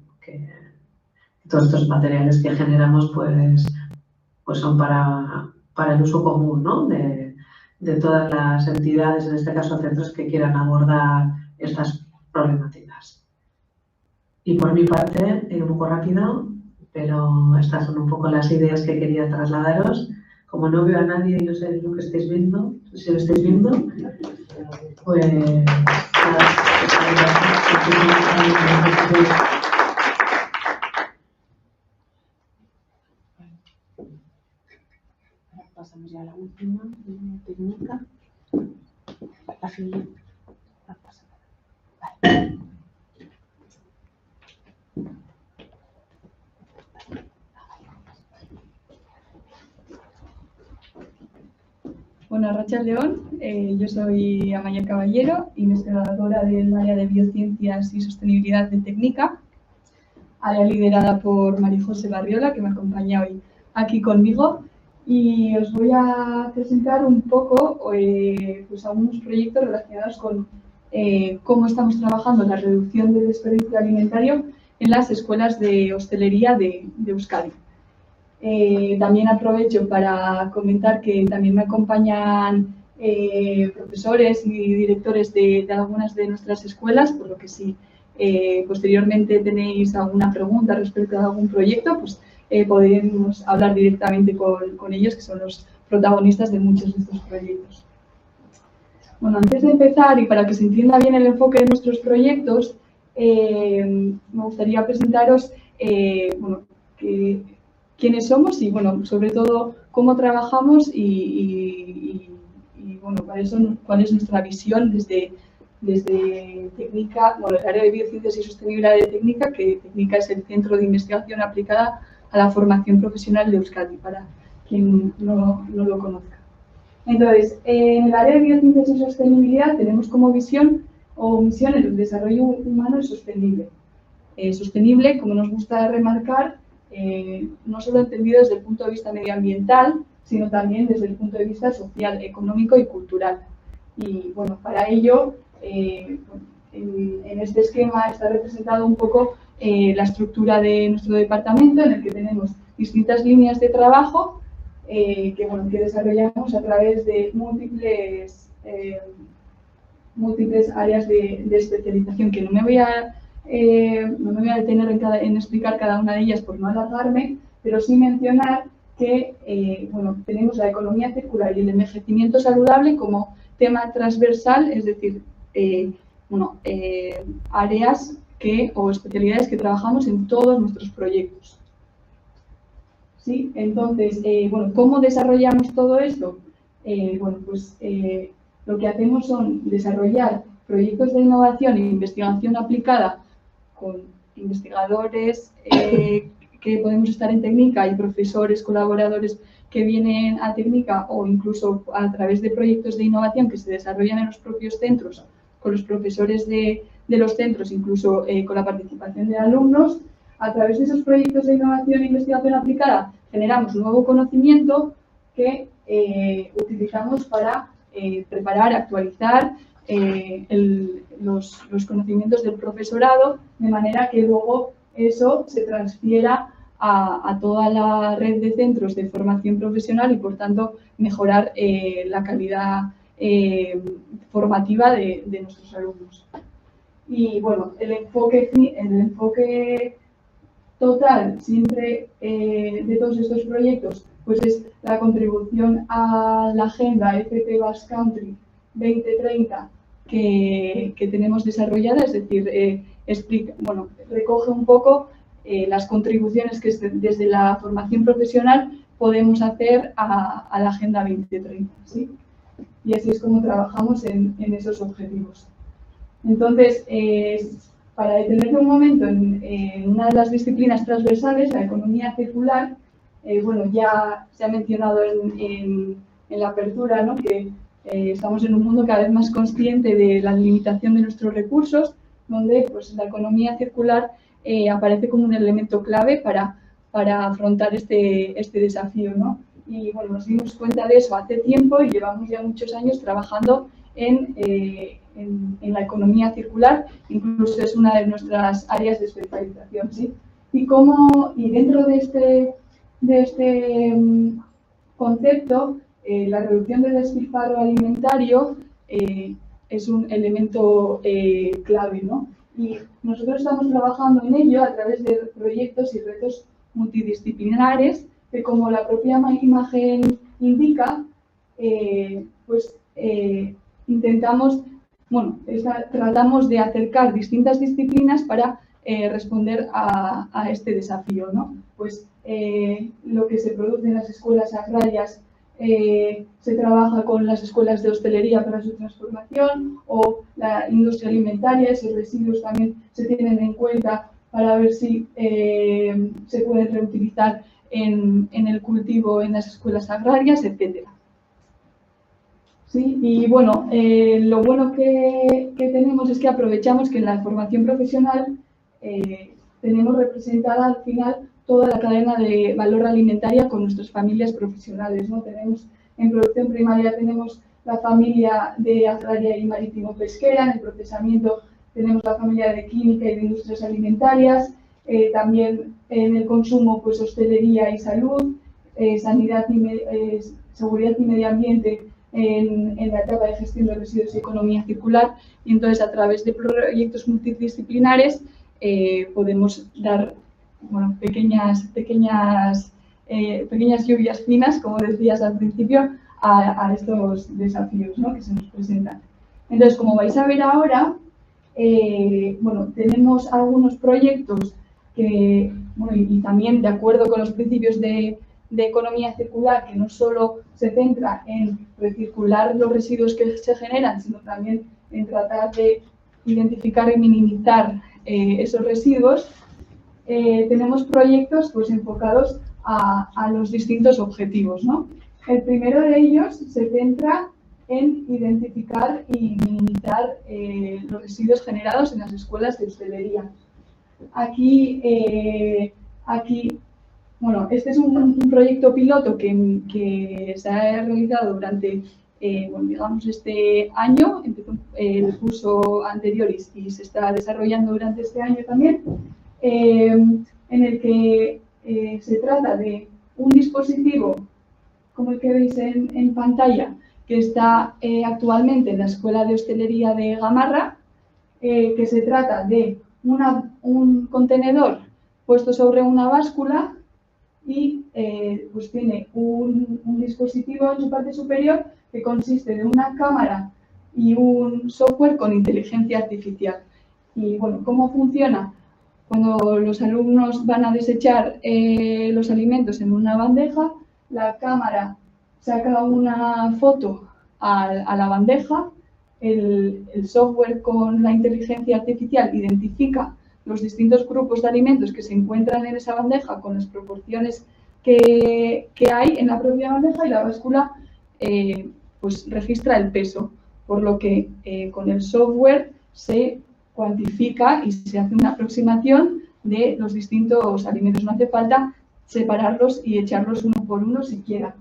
todos estos materiales que generamos pues son para el uso común, ¿no? de todas las entidades, en este caso centros que quieran abordar estas problemáticas. Y por mi parte, un poco rápido, pero estas son un poco las ideas que quería trasladaros. Como no veo a nadie y no sé lo que estáis viendo, si lo estáis viendo, pues nada, pasamos ya a la última técnica. La siguiente. Vale. Bueno, arratsaldeon, yo soy Amaia Caballero, investigadora del área de Biociencias y Sostenibilidad de Tecnica, área liderada por María José Barriola, que me acompaña hoy aquí conmigo. Y os voy a presentar un poco pues algunos proyectos relacionados con cómo estamos trabajando la reducción del desperdicio alimentario en las escuelas de hostelería de Euskadi. También aprovecho para comentar que también me acompañan profesores y directores de algunas de nuestras escuelas, por lo que si posteriormente tenéis alguna pregunta respecto a algún proyecto, pues podemos hablar directamente con ellos, que son los protagonistas de muchos de estos proyectos. Bueno, antes de empezar y para que se entienda bien el enfoque de nuestros proyectos, me gustaría presentaros bueno, quiénes somos y, bueno, sobre todo, cómo trabajamos y bueno, cuál es nuestra visión desde Tecnica, bueno, el área de Biociencias y Sostenibilidad de Tecnica, que Tecnica es el Centro de Investigación Aplicada a la Formación Profesional de Euskadi, para quien no lo conozca. Entonces, en el área de Biociencias y Sostenibilidad tenemos como visión o misión el desarrollo humano y sostenible. Sostenible, como nos gusta remarcar, no solo entendido desde el punto de vista medioambiental, sino también desde el punto de vista social, económico y cultural. Y bueno, para ello, en este esquema está representado un poco la estructura de nuestro departamento, en el que tenemos distintas líneas de trabajo que desarrollamos a través de múltiples áreas de especialización, que no me voy a detener en explicar cada una de ellas por no alargarme, pero sí mencionar que tenemos la economía circular y el envejecimiento saludable como tema transversal, es decir, áreas o especialidades que trabajamos en todos nuestros proyectos. ¿Sí? Entonces, ¿cómo desarrollamos todo esto? Lo que hacemos son desarrollar proyectos de innovación e investigación aplicada con investigadores que podemos estar en Tecnica y profesores, colaboradores que vienen a Tecnica, o incluso a través de proyectos de innovación que se desarrollan en los propios centros, con los profesores de los centros, incluso con la participación de alumnos. A través de esos proyectos de innovación e investigación aplicada generamos nuevo conocimiento que utilizamos para preparar, actualizar los conocimientos del profesorado, de manera que luego eso se transfiera a toda la red de centros de formación profesional y, por tanto, mejorar la calidad formativa de nuestros alumnos. Y bueno, el enfoque total siempre de todos estos proyectos pues es la contribución a la agenda FP Basque Country 2030 que tenemos desarrollada, es decir, recoge un poco las contribuciones que desde la formación profesional podemos hacer a la Agenda 2030, ¿sí? Y así es como trabajamos en esos objetivos. Entonces, para detenerme un momento en una de las disciplinas transversales, la economía circular, bueno, ya se ha mencionado en la apertura, ¿no?, que estamos en un mundo cada vez más consciente de la limitación de nuestros recursos, donde pues, la economía circular aparece como un elemento clave para afrontar este desafío, ¿no? Y bueno, nos dimos cuenta de eso hace tiempo y llevamos ya muchos años trabajando en la economía circular, incluso es una de nuestras áreas de especialización, ¿sí? Y dentro de este concepto, la reducción del despilfarro alimentario es un elemento clave, ¿no? Y nosotros estamos trabajando en ello a través de proyectos y retos multidisciplinares que, como la propia imagen indica, tratamos de acercar distintas disciplinas para responder a este desafío, ¿no? Pues lo que se produce en las escuelas agrarias se trabaja con las escuelas de hostelería para su transformación, o la industria alimentaria, esos residuos también se tienen en cuenta para ver si se pueden reutilizar en el cultivo en las escuelas agrarias, etc. Sí, y bueno, lo bueno que tenemos es que aprovechamos que en la formación profesional tenemos representada al final toda la cadena de valor alimentaria con nuestras familias profesionales, ¿no? Tenemos en producción primaria tenemos la familia de agraria y marítimo pesquera, en el procesamiento tenemos la familia de química y de industrias alimentarias, también en el consumo pues hostelería y salud, sanidad y seguridad y medio ambiente en la etapa de gestión de residuos y economía circular. Y entonces a través de proyectos multidisciplinares podemos dar pequeñas lluvias finas, como decías al principio, a estos desafíos, ¿no?, que se nos presentan. Entonces, como vais a ver ahora, tenemos algunos proyectos que, y también de acuerdo con los principios de economía circular, que no solo se centra en recircular los residuos que se generan, sino también en tratar de identificar y minimizar esos residuos. Tenemos proyectos pues, enfocados a los distintos objetivos, ¿no? El primero de ellos se centra en identificar y minimizar los residuos generados en las escuelas de hostelería. Aquí, este es un proyecto piloto que se ha realizado durante, este año, empezó el curso anterior y se está desarrollando durante este año también, en el que se trata de un dispositivo, como el que veis en pantalla, que está actualmente en la Escuela de Hostelería de Gamarra, que se trata de un contenedor puesto sobre una báscula y pues tiene un dispositivo en su parte superior que consiste de una cámara y un software con inteligencia artificial. Y bueno, ¿cómo funciona? Cuando los alumnos van a desechar los alimentos en una bandeja, la cámara saca una foto a la bandeja, el software con la inteligencia artificial identifica los distintos grupos de alimentos que se encuentran en esa bandeja con las proporciones que hay en la propia bandeja, y la báscula pues registra el peso, por lo que con el software se cuantifica y se hace una aproximación de los distintos alimentos. No hace falta separarlos y echarlos uno por uno siquiera.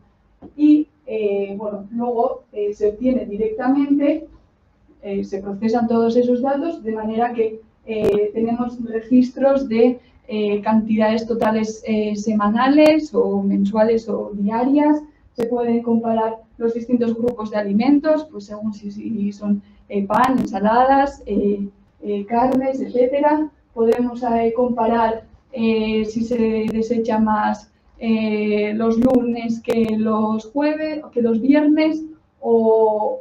Y luego se obtiene directamente, se procesan todos esos datos de manera que tenemos registros de cantidades totales semanales o mensuales o diarias. Se pueden comparar los distintos grupos de alimentos, pues según si son pan, ensaladas, carnes, etcétera. Podemos comparar si se desecha más los lunes que los jueves o que los viernes, o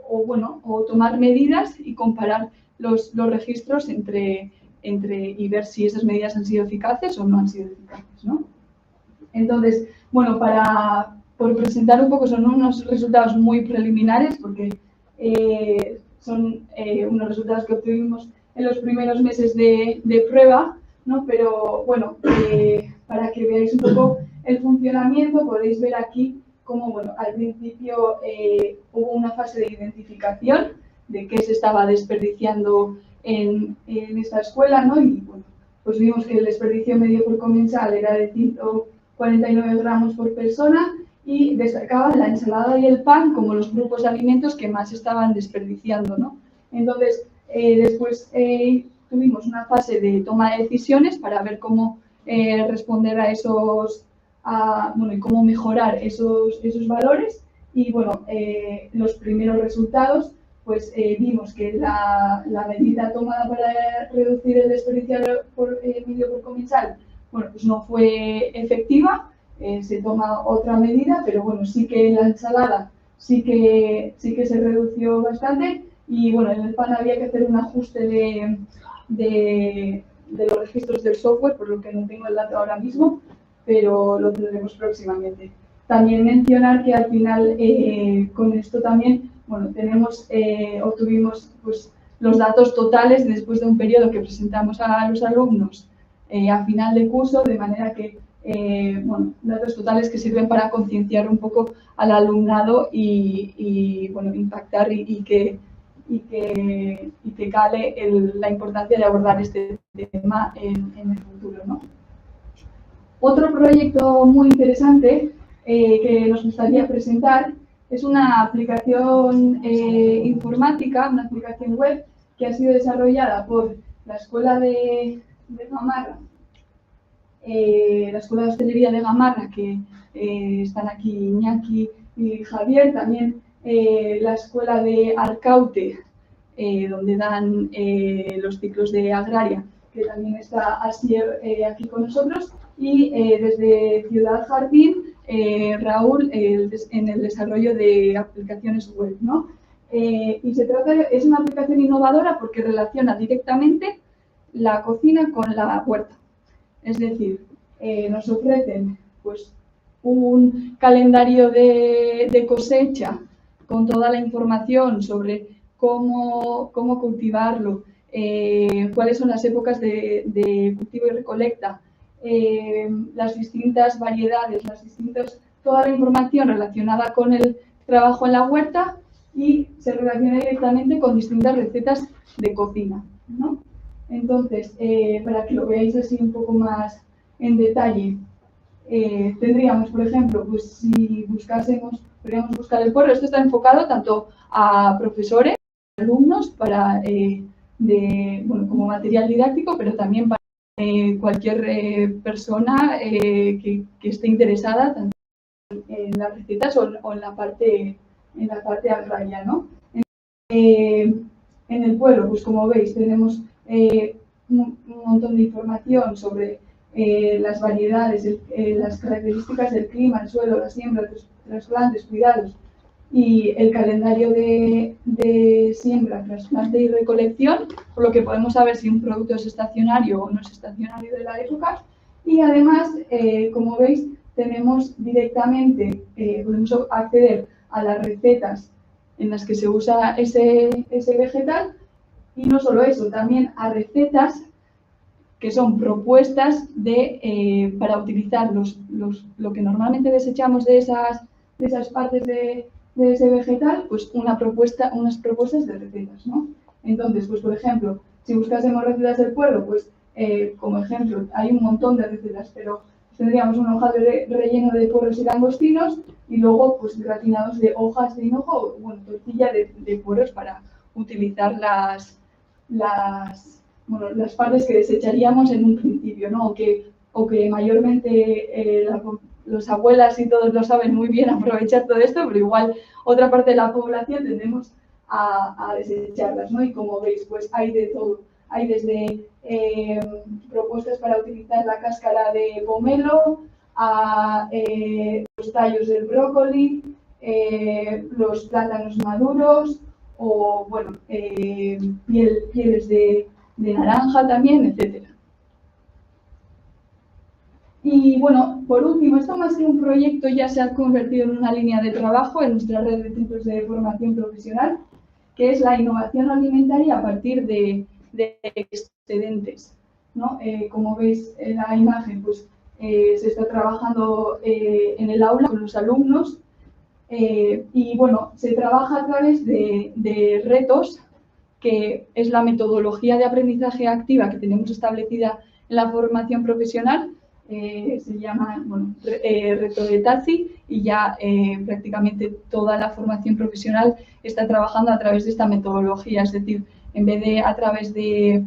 tomar medidas y comparar los registros y ver si esas medidas han sido eficaces o no han sido eficaces, ¿no? Entonces, por presentar un poco, son unos resultados muy preliminares porque son unos resultados que obtuvimos en los primeros meses de prueba, ¿no? Pero bueno, para que veáis un poco el funcionamiento, podéis ver aquí cómo, bueno, al principio hubo una fase de identificación de qué se estaba desperdiciando en esta escuela, ¿no? Y bueno, pues vimos que el desperdicio medio por comensal era de 149 gramos por persona y destacaban la ensalada y el pan como los grupos de alimentos que más estaban desperdiciando, ¿no? Entonces, después tuvimos una fase de toma de decisiones para ver cómo responder a esos, bueno, y cómo mejorar esos valores. Y bueno, los primeros resultados, pues vimos que la medida tomada para reducir el desperdicio medio por comensal, bueno, pues no fue efectiva. Se toma otra medida, pero bueno, sí que la ensalada sí que se redució bastante. Y bueno, en el pan había que hacer un ajuste de los registros del software, por lo que no tengo el dato ahora mismo, pero lo tendremos próximamente. También mencionar que al final con esto también, bueno, obtuvimos pues, los datos totales después de un periodo que presentamos a los alumnos a final de curso, de manera que, bueno, datos totales que sirven para concienciar un poco al alumnado y bueno, impactar y que cale la importancia de abordar este tema en el futuro, ¿no? Otro proyecto muy interesante que nos gustaría presentar es una aplicación informática, una aplicación web que ha sido desarrollada por la Escuela de Gamarra, la Escuela de Hostelería de Gamarra, que están aquí Iñaki y Javier, también la Escuela de Arcaute, donde dan los ciclos de agraria, que también está Asier aquí con nosotros, y desde Ciudad Jardín, Raúl, en el desarrollo de aplicaciones web, ¿no? Y es una aplicación innovadora porque relaciona directamente la cocina con la huerta. Es decir, nos ofrecen pues, un calendario de cosecha con toda la información sobre cómo cultivarlo, cuáles son las épocas de cultivo y recolecta, las distintas variedades, toda la información relacionada con el trabajo en la huerta y se relaciona directamente con distintas recetas de cocina, ¿no? Entonces, para que lo veáis así un poco más en detalle, tendríamos, por ejemplo, pues si podríamos buscar el puerro. Esto está enfocado tanto a profesores, alumnos, bueno, como material didáctico, pero también para cualquier persona que esté interesada tanto en las recetas o en la parte agraria, ¿no? En el pueblo, pues como veis, tenemos un montón de información sobre las variedades, las características del clima, el suelo, la siembra, trasplantes, cuidados y el calendario de siembra, trasplante y recolección, por lo que podemos saber si un producto es estacionario o no es estacionario de la época. Y además, como veis, tenemos directamente, podemos acceder a las recetas en las que se usa ese vegetal y no solo eso, también a recetas que son propuestas para utilizar lo que normalmente desechamos de esas partes de ese vegetal, pues unas propuestas de recetas, ¿no? Entonces, pues por ejemplo, si buscásemos recetas del puerro, pues como ejemplo, hay un montón de recetas, pero tendríamos un hojaldre relleno de puerros y langostinos y luego pues gratinados de hojas de hinojo, bueno, tortilla de puerros para utilizar las partes que desecharíamos en un principio, ¿no? O que mayormente los abuelas y todos lo saben muy bien aprovechar todo esto, pero igual otra parte de la población tendemos a desecharlas, ¿no? Y como veis, pues hay de todo. Hay desde propuestas para utilizar la cáscara de pomelo a los tallos del brócoli, los plátanos maduros o, bueno, pieles de naranja también, etc. Y bueno, por último, esto más que un proyecto ya se ha convertido en una línea de trabajo en nuestra red de centros de formación profesional, que es la innovación alimentaria a partir de de excedentes, ¿no? Como veis en la imagen, pues se está trabajando en el aula con los alumnos y bueno, se trabaja a través de retos, que es la metodología de aprendizaje activa que tenemos establecida en la formación profesional. Se llama reto de TACI y ya prácticamente toda la formación profesional está trabajando a través de esta metodología, es decir, en vez de a través de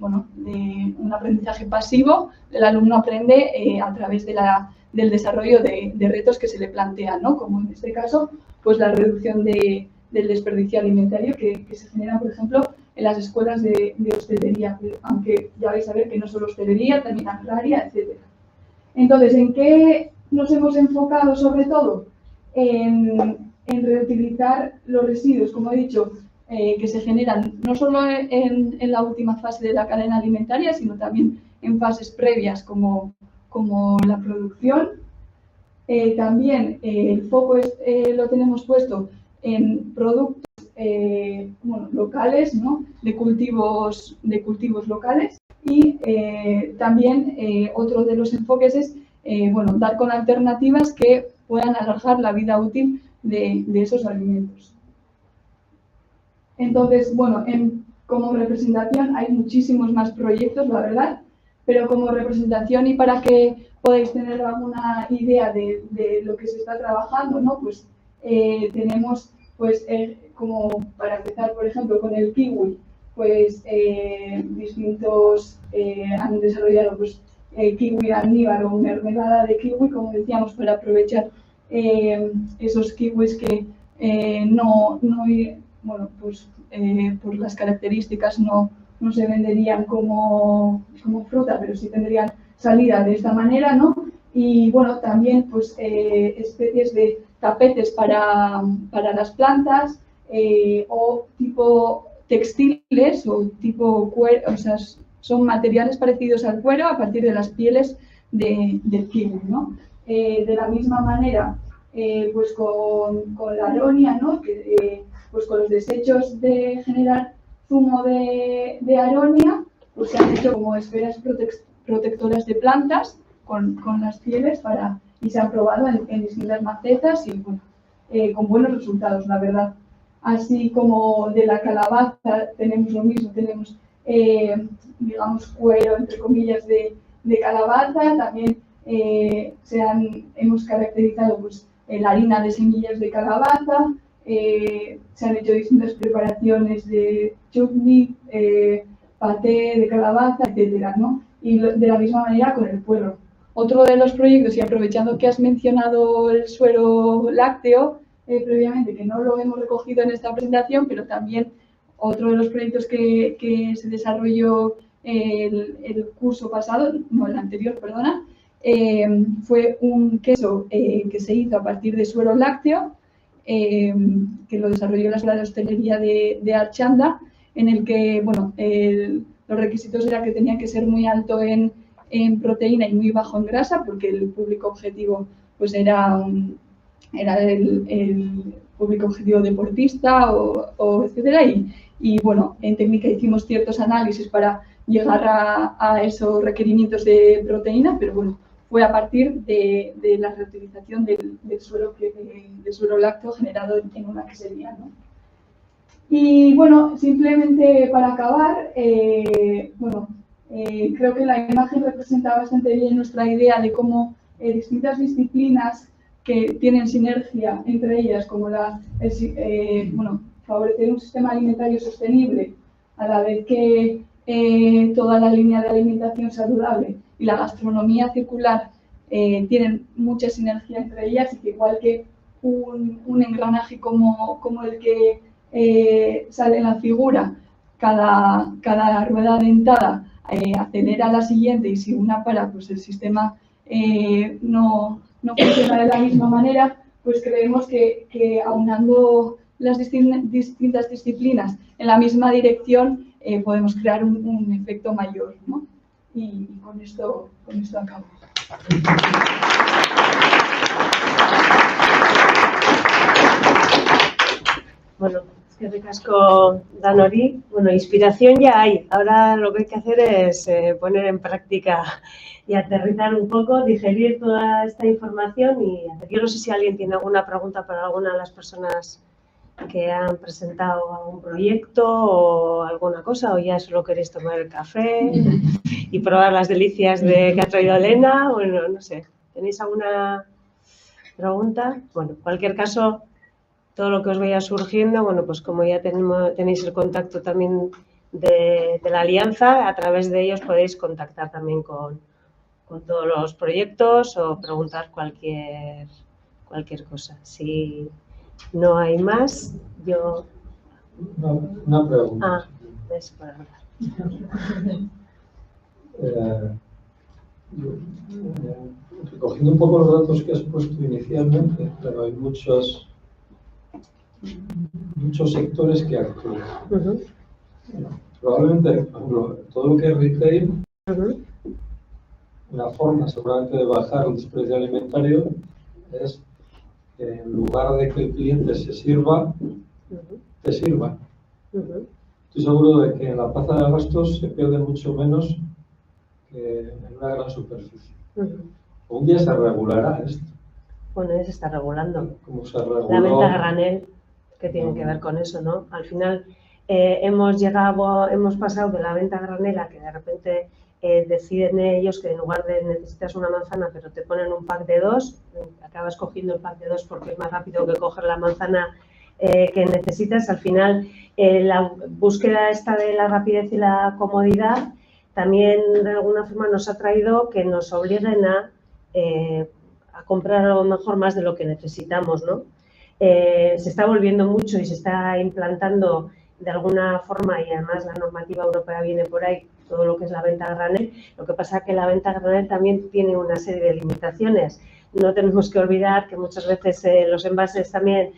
un aprendizaje pasivo, el alumno aprende a través del desarrollo de retos que se le plantean, ¿no? Como en este caso, pues la reducción del desperdicio alimentario que se genera, por ejemplo, en las escuelas de hostelería, aunque ya vais a ver que no solo hostelería, también agraria, etc. Entonces, ¿en qué nos hemos enfocado sobre todo? En reutilizar los residuos, como he dicho, que se generan no solo en la última fase de la cadena alimentaria, sino también en fases previas como la producción. También el foco lo tenemos puesto en productos locales, ¿no? de cultivos locales, y también otro de los enfoques es dar con alternativas que puedan alargar la vida útil de esos alimentos. Entonces, como representación hay muchísimos más proyectos, la verdad, pero como representación y para que podáis tener alguna idea de lo que se está trabajando, ¿no? Pues tenemos, como para empezar, por ejemplo, con el kiwi, pues distintos han desarrollado kiwi almíbar o mermelada de kiwi, como decíamos, para aprovechar esos kiwis que por las características no se venderían como fruta, pero sí tendrían salida de esta manera, ¿no? Y bueno, también especies de tapetes para las plantas o tipo textiles o tipo cuero, o sea, son materiales parecidos al cuero a partir de las pieles del kiwi, ¿no? De la misma manera, con la aronia, ¿no? Con los desechos de generar zumo de aronia, se han hecho como esferas protectoras de plantas con las pieles y se han probado en distintas macetas y con buenos resultados, la verdad. Así como de la calabaza tenemos lo mismo, tenemos digamos cuero entre comillas de calabaza, también hemos caracterizado la harina de semillas de calabaza, se han hecho distintas preparaciones de chutney, paté de calabaza, etcétera, ¿no? Y de la misma manera con el puerro. Otro de los proyectos, y aprovechando que has mencionado el suero lácteo previamente, que no lo hemos recogido en esta presentación, pero también otro de los proyectos que se desarrolló el curso pasado, no el anterior, perdona, fue un queso que se hizo a partir de suero lácteo, que lo desarrolló la Escuela de Hostelería de Archanda, en el que los requisitos era que tenía que ser muy alto en proteína y muy bajo en grasa, porque el público objetivo era el público objetivo deportista o etcétera, y en técnica hicimos ciertos análisis para llegar a esos requerimientos de proteína, pero fue a partir de la reutilización del suero lácteo generado en una quesería, ¿no? Y simplemente para acabar, creo que la imagen representa bastante bien nuestra idea de cómo distintas disciplinas que tienen sinergia entre ellas, como favorecer un sistema alimentario sostenible, a la vez que toda la línea de alimentación saludable y la gastronomía circular tienen mucha sinergia entre ellas, y que igual que un engranaje como el que sale en la figura, cada rueda dentada acelera la siguiente, y si una para, el sistema no funciona de la misma manera, creemos que aunando las distintas disciplinas en la misma dirección podemos crear un efecto mayor, ¿no? Y con esto acabo. Qué ricasco, Danori. Bueno, inspiración ya hay. Ahora lo que hay que hacer es poner en práctica y aterrizar un poco, digerir toda esta información y hacer. Yo no sé si alguien tiene alguna pregunta para alguna de las personas que han presentado algún proyecto o alguna cosa, o ya solo queréis tomar el café y probar las delicias que ha traído Elena. Bueno, no sé. ¿Tenéis alguna pregunta? Bueno, en cualquier caso, todo lo que os vaya surgiendo, bueno, pues como ya tenéis el contacto también de la alianza, a través de ellos podéis contactar también con todos los proyectos o preguntar cualquier cosa. Si no hay más, yo... Una pregunta. Ah, es por ahora. Recogiendo un poco los datos que has puesto inicialmente, pero hay muchos sectores que actúan. Probablemente, por ejemplo, todo lo que es retail, una forma seguramente de bajar el desprecio alimentario es que en lugar de que el cliente se sirva, te sirva. Estoy seguro de que en la plaza de abastos se pierde mucho menos que en una gran superficie. Un día se regulará esto. Bueno, ya se está regulando. Como se reguló... La venta a granel, que tiene que ver con eso, ¿no? Al final hemos pasado de la venta a granel a que de repente deciden ellos que en lugar de necesitas una manzana, pero te ponen un pack de 2, acabas cogiendo el pack de 2 porque es más rápido que coger la manzana que necesitas. Al final, la búsqueda esta de la rapidez y la comodidad también de alguna forma nos ha traído que nos obliguen a comprar a lo mejor más de lo que necesitamos, ¿no? Se está volviendo mucho y se está implantando de alguna forma, y además la normativa europea viene por ahí, todo lo que es la venta a granel. Lo que pasa es que la venta a granel también tiene una serie de limitaciones. No tenemos que olvidar que muchas veces los envases también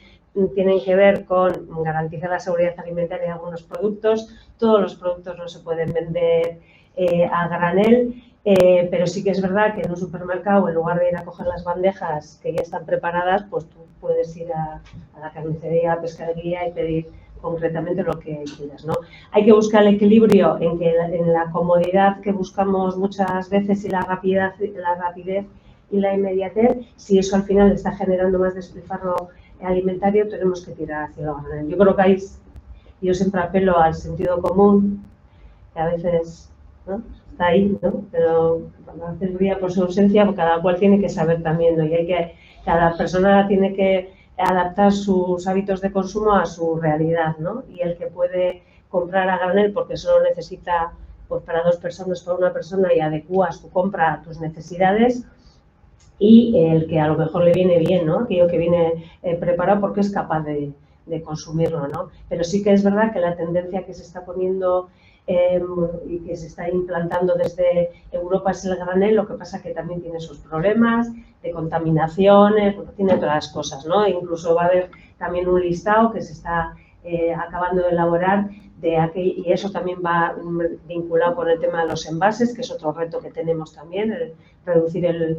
tienen que ver con garantizar la seguridad alimentaria de algunos productos. Todos los productos no se pueden vender a granel, pero sí que es verdad que en un supermercado, en lugar de ir a coger las bandejas que ya están preparadas, pues tú puedes ir a la carnicería, a la pescadería y pedir concretamente lo que quieras, ¿no? Hay que buscar el equilibrio en la comodidad que buscamos muchas veces y la rapidez y la inmediatez. Si eso al final está generando más despilfarro alimentario, tenemos que tirar hacia lo granel. Yo creo que yo siempre apelo al sentido común, que a veces, ¿no?, está ahí, ¿no? Pero cuando haces brilla por su ausencia, pues cada cual tiene que saber también, ¿no? Y cada persona tiene que adaptar sus hábitos de consumo a su realidad, ¿no? Y el que puede comprar a granel porque solo necesita, pues, para 2 personas, para una persona, y adecúa su compra a tus necesidades, y el que a lo mejor le viene bien, ¿no? Aquello que viene preparado porque es capaz de consumirlo, ¿no? Pero sí que es verdad que la tendencia que se está poniendo y que se está implantando desde Europa es el granel. Lo que pasa que también tiene sus problemas de contaminaciones, tiene otras cosas, ¿no? Incluso va a haber también un listado que se está acabando de elaborar y eso también va vinculado con el tema de los envases, que es otro reto que tenemos también, el reducir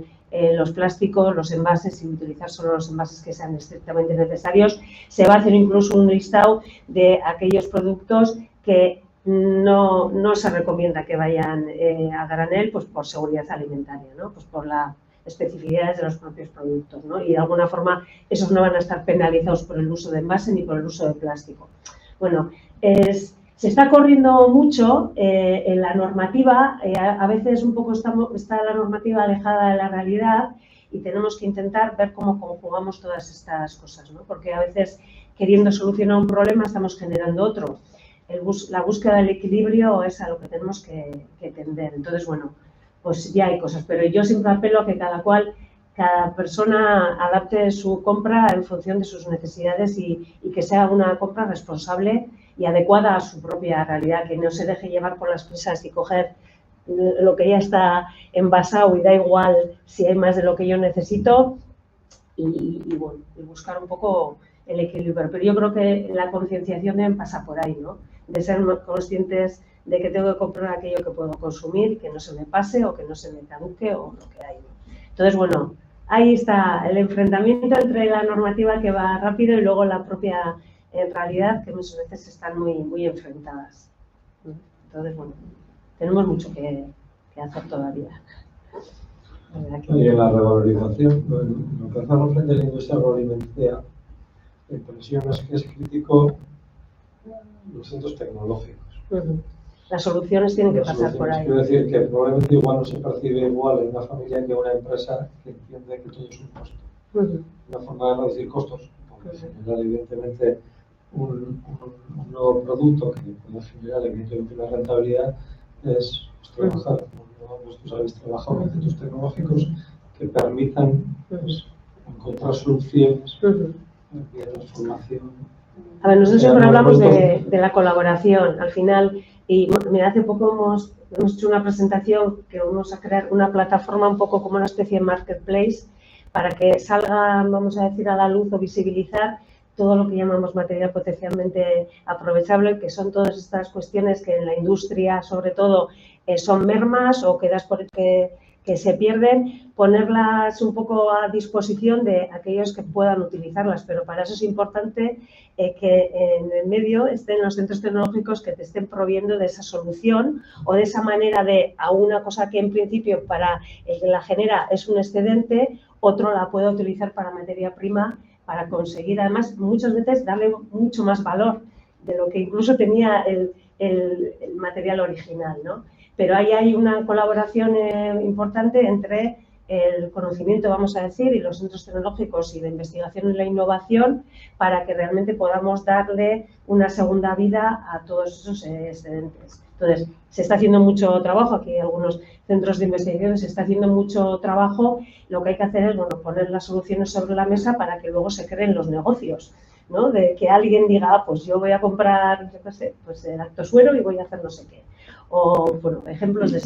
los plásticos, los envases y utilizar solo los envases que sean estrictamente necesarios. Se va a hacer incluso un listado de aquellos productos que no se recomienda que vayan a granel, pues por seguridad alimentaria, ¿no? Pues por las especificidades de los propios productos, ¿no? Y de alguna forma esos no van a estar penalizados por el uso de envase ni por el uso de plástico. Bueno, se está corriendo mucho en la normativa, a veces un poco está la normativa alejada de la realidad y tenemos que intentar ver cómo conjugamos todas estas cosas, ¿no? Porque a veces queriendo solucionar un problema estamos generando otro. La búsqueda del equilibrio es a lo que tenemos que tender. Entonces, bueno, pues ya hay cosas, pero yo siempre apelo a que cada persona adapte su compra en función de sus necesidades y que sea una compra responsable y adecuada a su propia realidad, que no se deje llevar por las prisas y coger lo que ya está envasado y da igual si hay más de lo que yo necesito y bueno, y buscar un poco el equilibrio. Pero yo creo que la concienciación debe pasar por ahí, ¿no? De ser conscientes de que tengo que comprar aquello que puedo consumir, que no se me pase o que no se me caduque o lo que hay, ¿no? Entonces, bueno, ahí está el enfrentamiento entre la normativa que va rápido y luego la propia en realidad que muchas veces están muy enfrentadas. Entonces, bueno, tenemos mucho que hacer todavía. Y en la revalorización, lo que hacemos frente a la industria agroalimentaria, la impresión es que es crítico los centros tecnológicos. Las soluciones tienen que Las pasar por ahí. Quiero decir que probablemente igual no se percibe igual en una familia que en una empresa que entiende que todo es un costo. Una forma de reducir costos, porque generar evidentemente un nuevo producto que pueda generar evidentemente una rentabilidad es trabajar, vosotros habéis trabajado en centros tecnológicos que permitan encontrar soluciones vía transformación. A ver, nosotros siempre hablamos de la colaboración. Al final, y mira, hace poco hemos hecho una presentación que vamos a crear una plataforma un poco como una especie de marketplace para que salga, vamos a decir, a la luz o visibilizar todo lo que llamamos material potencialmente aprovechable, que son todas estas cuestiones que en la industria, sobre todo, son mermas o quedas por que se pierden, ponerlas un poco a disposición de aquellos que puedan utilizarlas, pero para eso es importante que en el medio estén los centros tecnológicos que te estén proviendo de esa solución o de esa manera de a una cosa que en principio para el que la genera es un excedente, otro la puede utilizar para materia prima para conseguir además muchas veces darle mucho más valor de lo que incluso tenía el material original, ¿no? Pero ahí hay una colaboración importante entre el conocimiento, vamos a decir, y los centros tecnológicos y la investigación y la innovación para que realmente podamos darle una segunda vida a todos esos excedentes. Entonces, se está haciendo mucho trabajo, aquí hay algunos centros de investigación, se está haciendo mucho trabajo, lo que hay que hacer es, bueno, poner las soluciones sobre la mesa para que luego se creen los negocios, ¿no? De que alguien diga, pues yo voy a comprar, yo qué sé, pues el Lactosuero y voy a hacer no sé qué. O, bueno, ejemplos de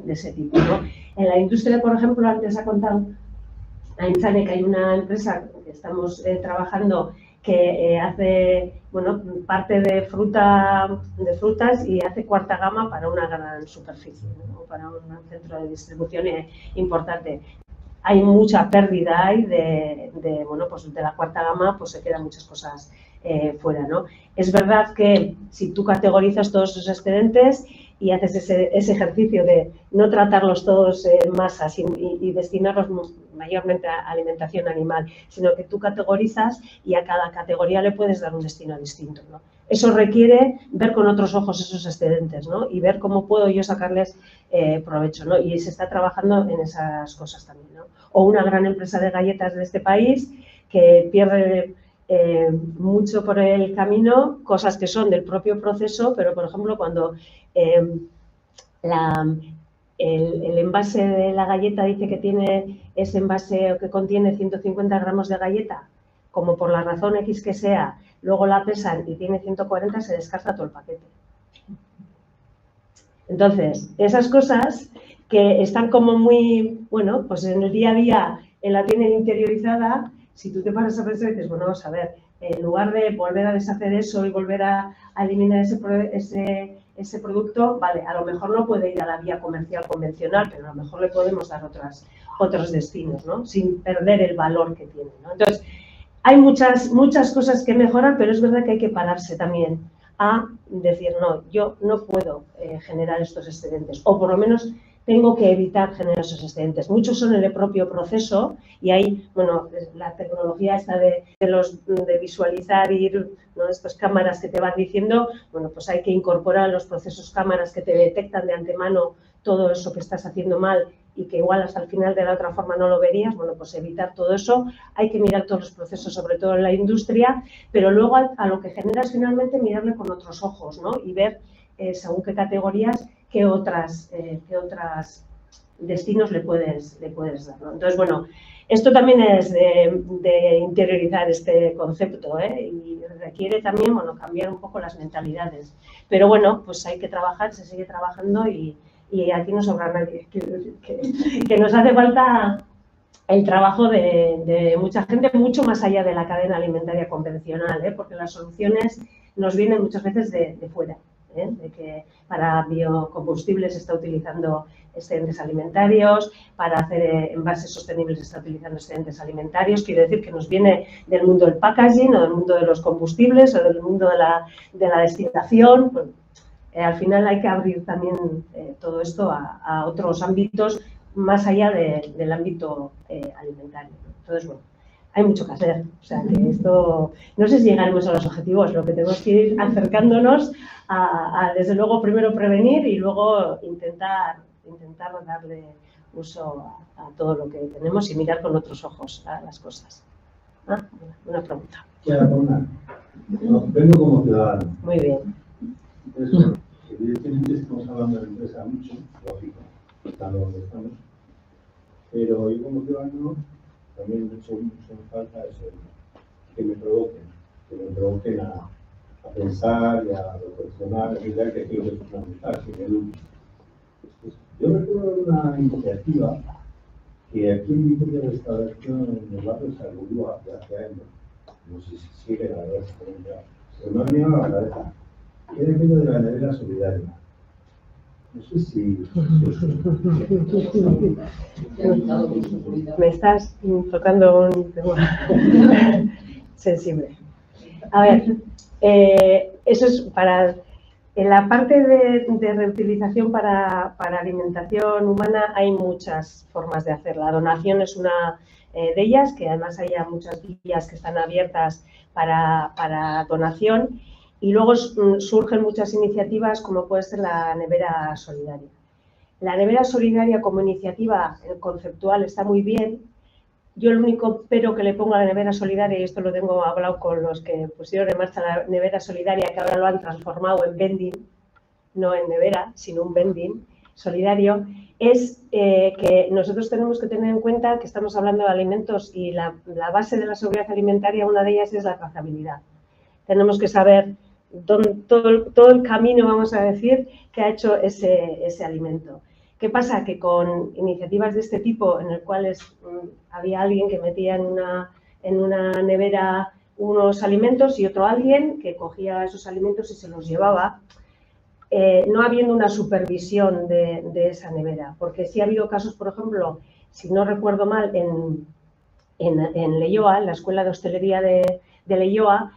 ese tipo, ¿no? En la industria, por ejemplo, antes ha contado Aintzane que hay una empresa que estamos trabajando que hace, bueno, parte de frutas y hace cuarta gama para una gran superficie, ¿no? Para un centro de distribución importante. Hay mucha pérdida bueno, pues de la cuarta gama, pues se quedan muchas cosas fuera, ¿no? Es verdad que si tú categorizas todos esos excedentes y haces ese ejercicio de no tratarlos todos en masas y destinarlos mayormente a alimentación animal, sino que tú categorizas y a cada categoría le puedes dar un destino distinto, ¿no? Eso requiere ver con otros ojos esos excedentes, ¿no? Y ver cómo puedo yo sacarles provecho, ¿no? Y se está trabajando en esas cosas también, ¿no? O una gran empresa de galletas de este país que pierde mucho por el camino, cosas que son del propio proceso, pero por ejemplo cuando el envase de la galleta dice que tiene ese envase o que contiene 150 gramos de galleta, como por la razón X que sea, luego la pesan y tiene 140, se descarta todo el paquete. Entonces, esas cosas que están como muy, bueno, pues en el día a día la tienen interiorizada, si tú te paras a pensar y dices, bueno, vamos a ver, en lugar de volver a deshacer eso y volver a eliminar ese producto, vale, a lo mejor no puede ir a la vía comercial convencional, pero a lo mejor le podemos dar otros destinos, ¿no? Sin perder el valor que tiene, ¿no? Entonces, hay muchas cosas que mejorar, pero es verdad que hay que pararse también a decir, no, yo no puedo generar estos excedentes, o por lo menos tengo que evitar generar esos excedentes. Muchos son en el propio proceso y ahí, bueno, la tecnología esta de visualizar y ir, ¿no? Estas cámaras que te van diciendo, bueno, pues hay que incorporar a los procesos cámaras que te detectan de antemano todo eso que estás haciendo mal y que igual hasta el final de la otra forma no lo verías, bueno, pues evitar todo eso. Hay que mirar todos los procesos, sobre todo en la industria, pero luego a lo que generas finalmente mirarle con otros ojos, ¿no? Y ver, según qué categorías, qué otras destinos le puedes dar, ¿no? Entonces, bueno, esto también es de interiorizar este concepto, y requiere también, bueno, cambiar un poco las mentalidades. Pero bueno, pues hay que trabajar, se sigue trabajando y aquí no sobra nadie. Quiero decir que nos hace falta el trabajo de mucha gente, mucho más allá de la cadena alimentaria convencional, porque las soluciones nos vienen muchas veces de fuera. de que para biocombustibles se está utilizando excedentes alimentarios, para hacer envases sostenibles se está utilizando excedentes alimentarios. Quiere decir que nos viene del mundo del packaging o del mundo de los combustibles o del mundo de la destilación. Pues, al final hay que abrir también todo esto a otros ámbitos más allá del ámbito alimentario. Entonces, bueno, hay mucho que hacer. O sea, que esto, no sé si llegaremos a los objetivos, lo que tenemos que ir acercándonos a desde luego, primero prevenir y luego intentar darle uso a todo lo que tenemos y mirar con otros ojos a las cosas. Una pregunta. Vengo como ciudadano. Muy bien. Entonces, evidentemente estamos hablando de la empresa mucho, lógico, estando donde estamos, pero yo como ciudadano también he hecho mucho falta eso, que me provoquen a pensar y a reflexionar, que creo que es fundamental, que me eduque. Yo recuerdo una iniciativa que aquí en mi propia restauración en el barrio de Salburúa hace años, no sé si sigue la verdad, pero me ha venido a la cabeza. Era aquello de la nevera solidaria. No sé si... Me estás tocando un tema sensible. A ver, eso es para... En la parte de reutilización para alimentación humana hay muchas formas de hacerla. La donación es una de ellas, que además hay muchas vías que están abiertas para donación. Y luego surgen muchas iniciativas como puede ser la nevera solidaria. La nevera solidaria como iniciativa conceptual está muy bien. Yo el único pero que le pongo a la nevera solidaria, y esto lo tengo hablado con los que pusieron en marcha la nevera solidaria, que ahora lo han transformado en vending, no en nevera, sino un vending solidario, es que nosotros tenemos que tener en cuenta que estamos hablando de alimentos y la base de la seguridad alimentaria, una de ellas es la trazabilidad. Tenemos que saber todo el camino, vamos a decir, que ha hecho ese alimento. ¿Qué pasa? Que con iniciativas de este tipo, en el cual había alguien que metía en una nevera unos alimentos y otro alguien que cogía esos alimentos y se los llevaba, no habiendo una supervisión de esa nevera. Porque sí ha habido casos, por ejemplo, si no recuerdo mal, en Leioa, en la Escuela de Hostelería de Leioa,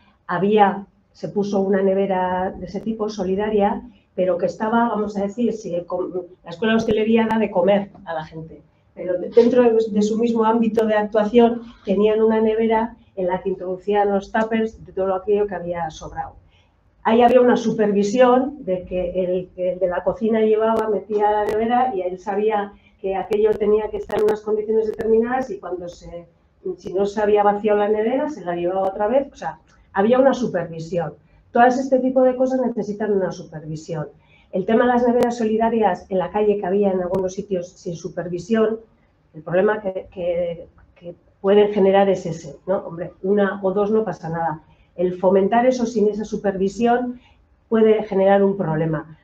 se puso una nevera de ese tipo, solidaria, pero que estaba, vamos a decir, la Escuela de Hostelería da de comer a la gente, pero dentro de su mismo ámbito de actuación tenían una nevera en la que introducían los tuppers de todo aquello que había sobrado. Ahí había una supervisión de que el de la cocina metía a la nevera y él sabía que aquello tenía que estar en unas condiciones determinadas y si no se había vaciado la nevera, se la llevaba otra vez. O sea, había una supervisión. Todas este tipo de cosas necesitan una supervisión. El tema de las neveras solidarias en la calle que había en algunos sitios sin supervisión, el problema que pueden generar es ese, ¿no? Hombre, una o dos no pasa nada. El fomentar eso sin esa supervisión puede generar un problema.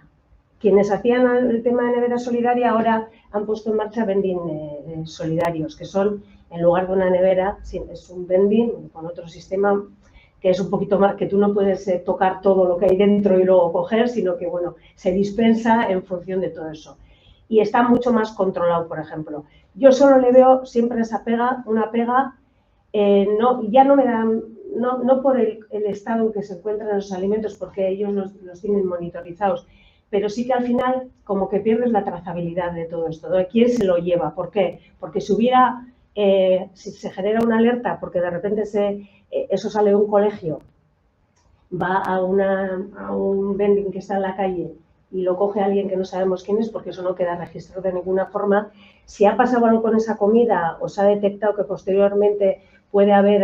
Quienes hacían el tema de nevera solidaria ahora han puesto en marcha vending solidarios, que son, en lugar de una nevera, es un vending con otro sistema que es un poquito más, que tú no puedes tocar todo lo que hay dentro y luego coger, sino que, bueno, se dispensa en función de todo eso. Y está mucho más controlado, por ejemplo. Yo solo le veo siempre una pega, no por el estado en que se encuentran los alimentos, porque ellos los tienen monitorizados, pero sí que al final como que pierdes la trazabilidad de todo esto, ¿de quién se lo lleva? ¿Por qué? Porque si se genera una alerta, porque de repente eso sale de un colegio, va a un vending que está en la calle y lo coge alguien que no sabemos quién es, porque eso no queda registrado de ninguna forma. Si ha pasado algo con esa comida o se ha detectado que posteriormente puede haber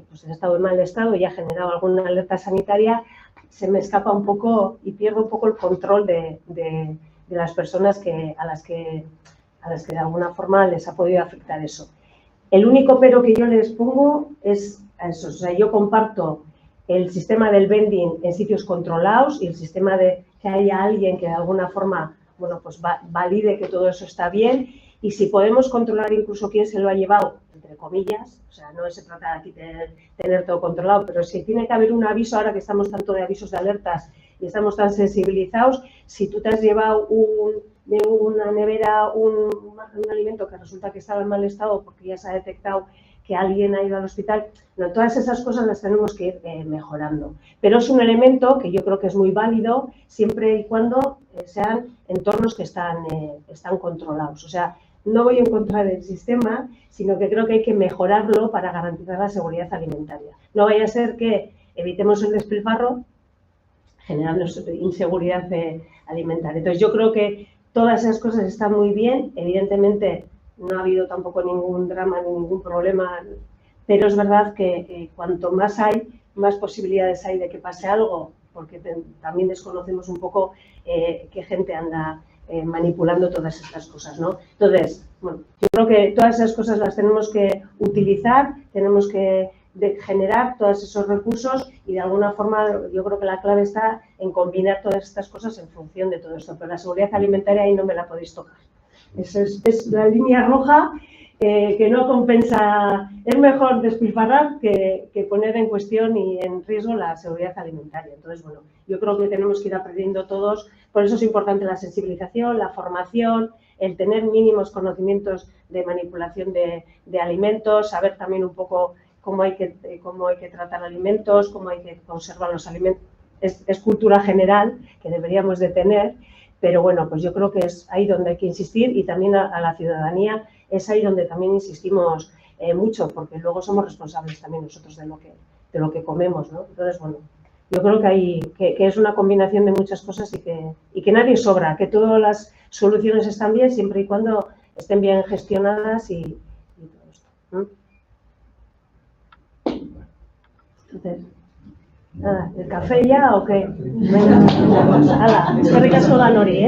pues ha estado en mal estado y ha generado alguna alerta sanitaria, se me escapa un poco y pierdo un poco el control de las personas a las que de alguna forma les ha podido afectar eso. El único pero que yo les pongo es eso. O sea, yo comparto el sistema del vending en sitios controlados y el sistema de que haya alguien que de alguna forma, bueno, pues valide que todo eso está bien, y si podemos controlar incluso quién se lo ha llevado, entre comillas, o sea, no se trata de aquí tener todo controlado, pero si tiene que haber un aviso, ahora que estamos tanto de avisos de alertas y estamos tan sensibilizados, si tú te has llevado de una nevera un alimento que resulta que estaba en mal estado porque ya se ha detectado que alguien ha ido al hospital, no, todas esas cosas las tenemos que ir mejorando. Pero es un elemento que yo creo que es muy válido siempre y cuando sean entornos que están controlados. O sea, no voy en contra del sistema, sino que creo que hay que mejorarlo para garantizar la seguridad alimentaria. No vaya a ser que evitemos el despilfarro generando inseguridad alimentaria. Entonces, yo creo que todas esas cosas están muy bien. Evidentemente, no ha habido tampoco ningún drama ni ningún problema, pero es verdad que cuanto más hay, más posibilidades hay de que pase algo, porque también desconocemos un poco qué gente anda manipulando todas estas cosas, ¿no? Entonces, bueno, yo creo que todas esas cosas las tenemos que utilizar, tenemos que generar todos esos recursos y de alguna forma yo creo que la clave está en combinar todas estas cosas en función de todo esto, pero la seguridad alimentaria ahí no me la podéis tocar. Es la línea roja que no compensa, es mejor despilfarrar que poner en cuestión y en riesgo la seguridad alimentaria. Entonces, bueno, yo creo que tenemos que ir aprendiendo todos, por eso es importante la sensibilización, la formación, el tener mínimos conocimientos de manipulación de alimentos, saber también un poco cómo hay que tratar alimentos, cómo hay que conservar los alimentos. Es cultura general que deberíamos de tener, pero bueno, pues yo creo que es ahí donde hay que insistir y también a la ciudadanía es ahí donde también insistimos mucho, porque luego somos responsables también nosotros de lo que comemos, ¿no? Entonces, bueno, yo creo que es una combinación de muchas cosas y que nadie sobra, que todas las soluciones están bien siempre y cuando estén bien gestionadas y todo esto, ¿no? Entonces, nada, ¿el café ya o qué? Venga, hala, eskerrik asko danori,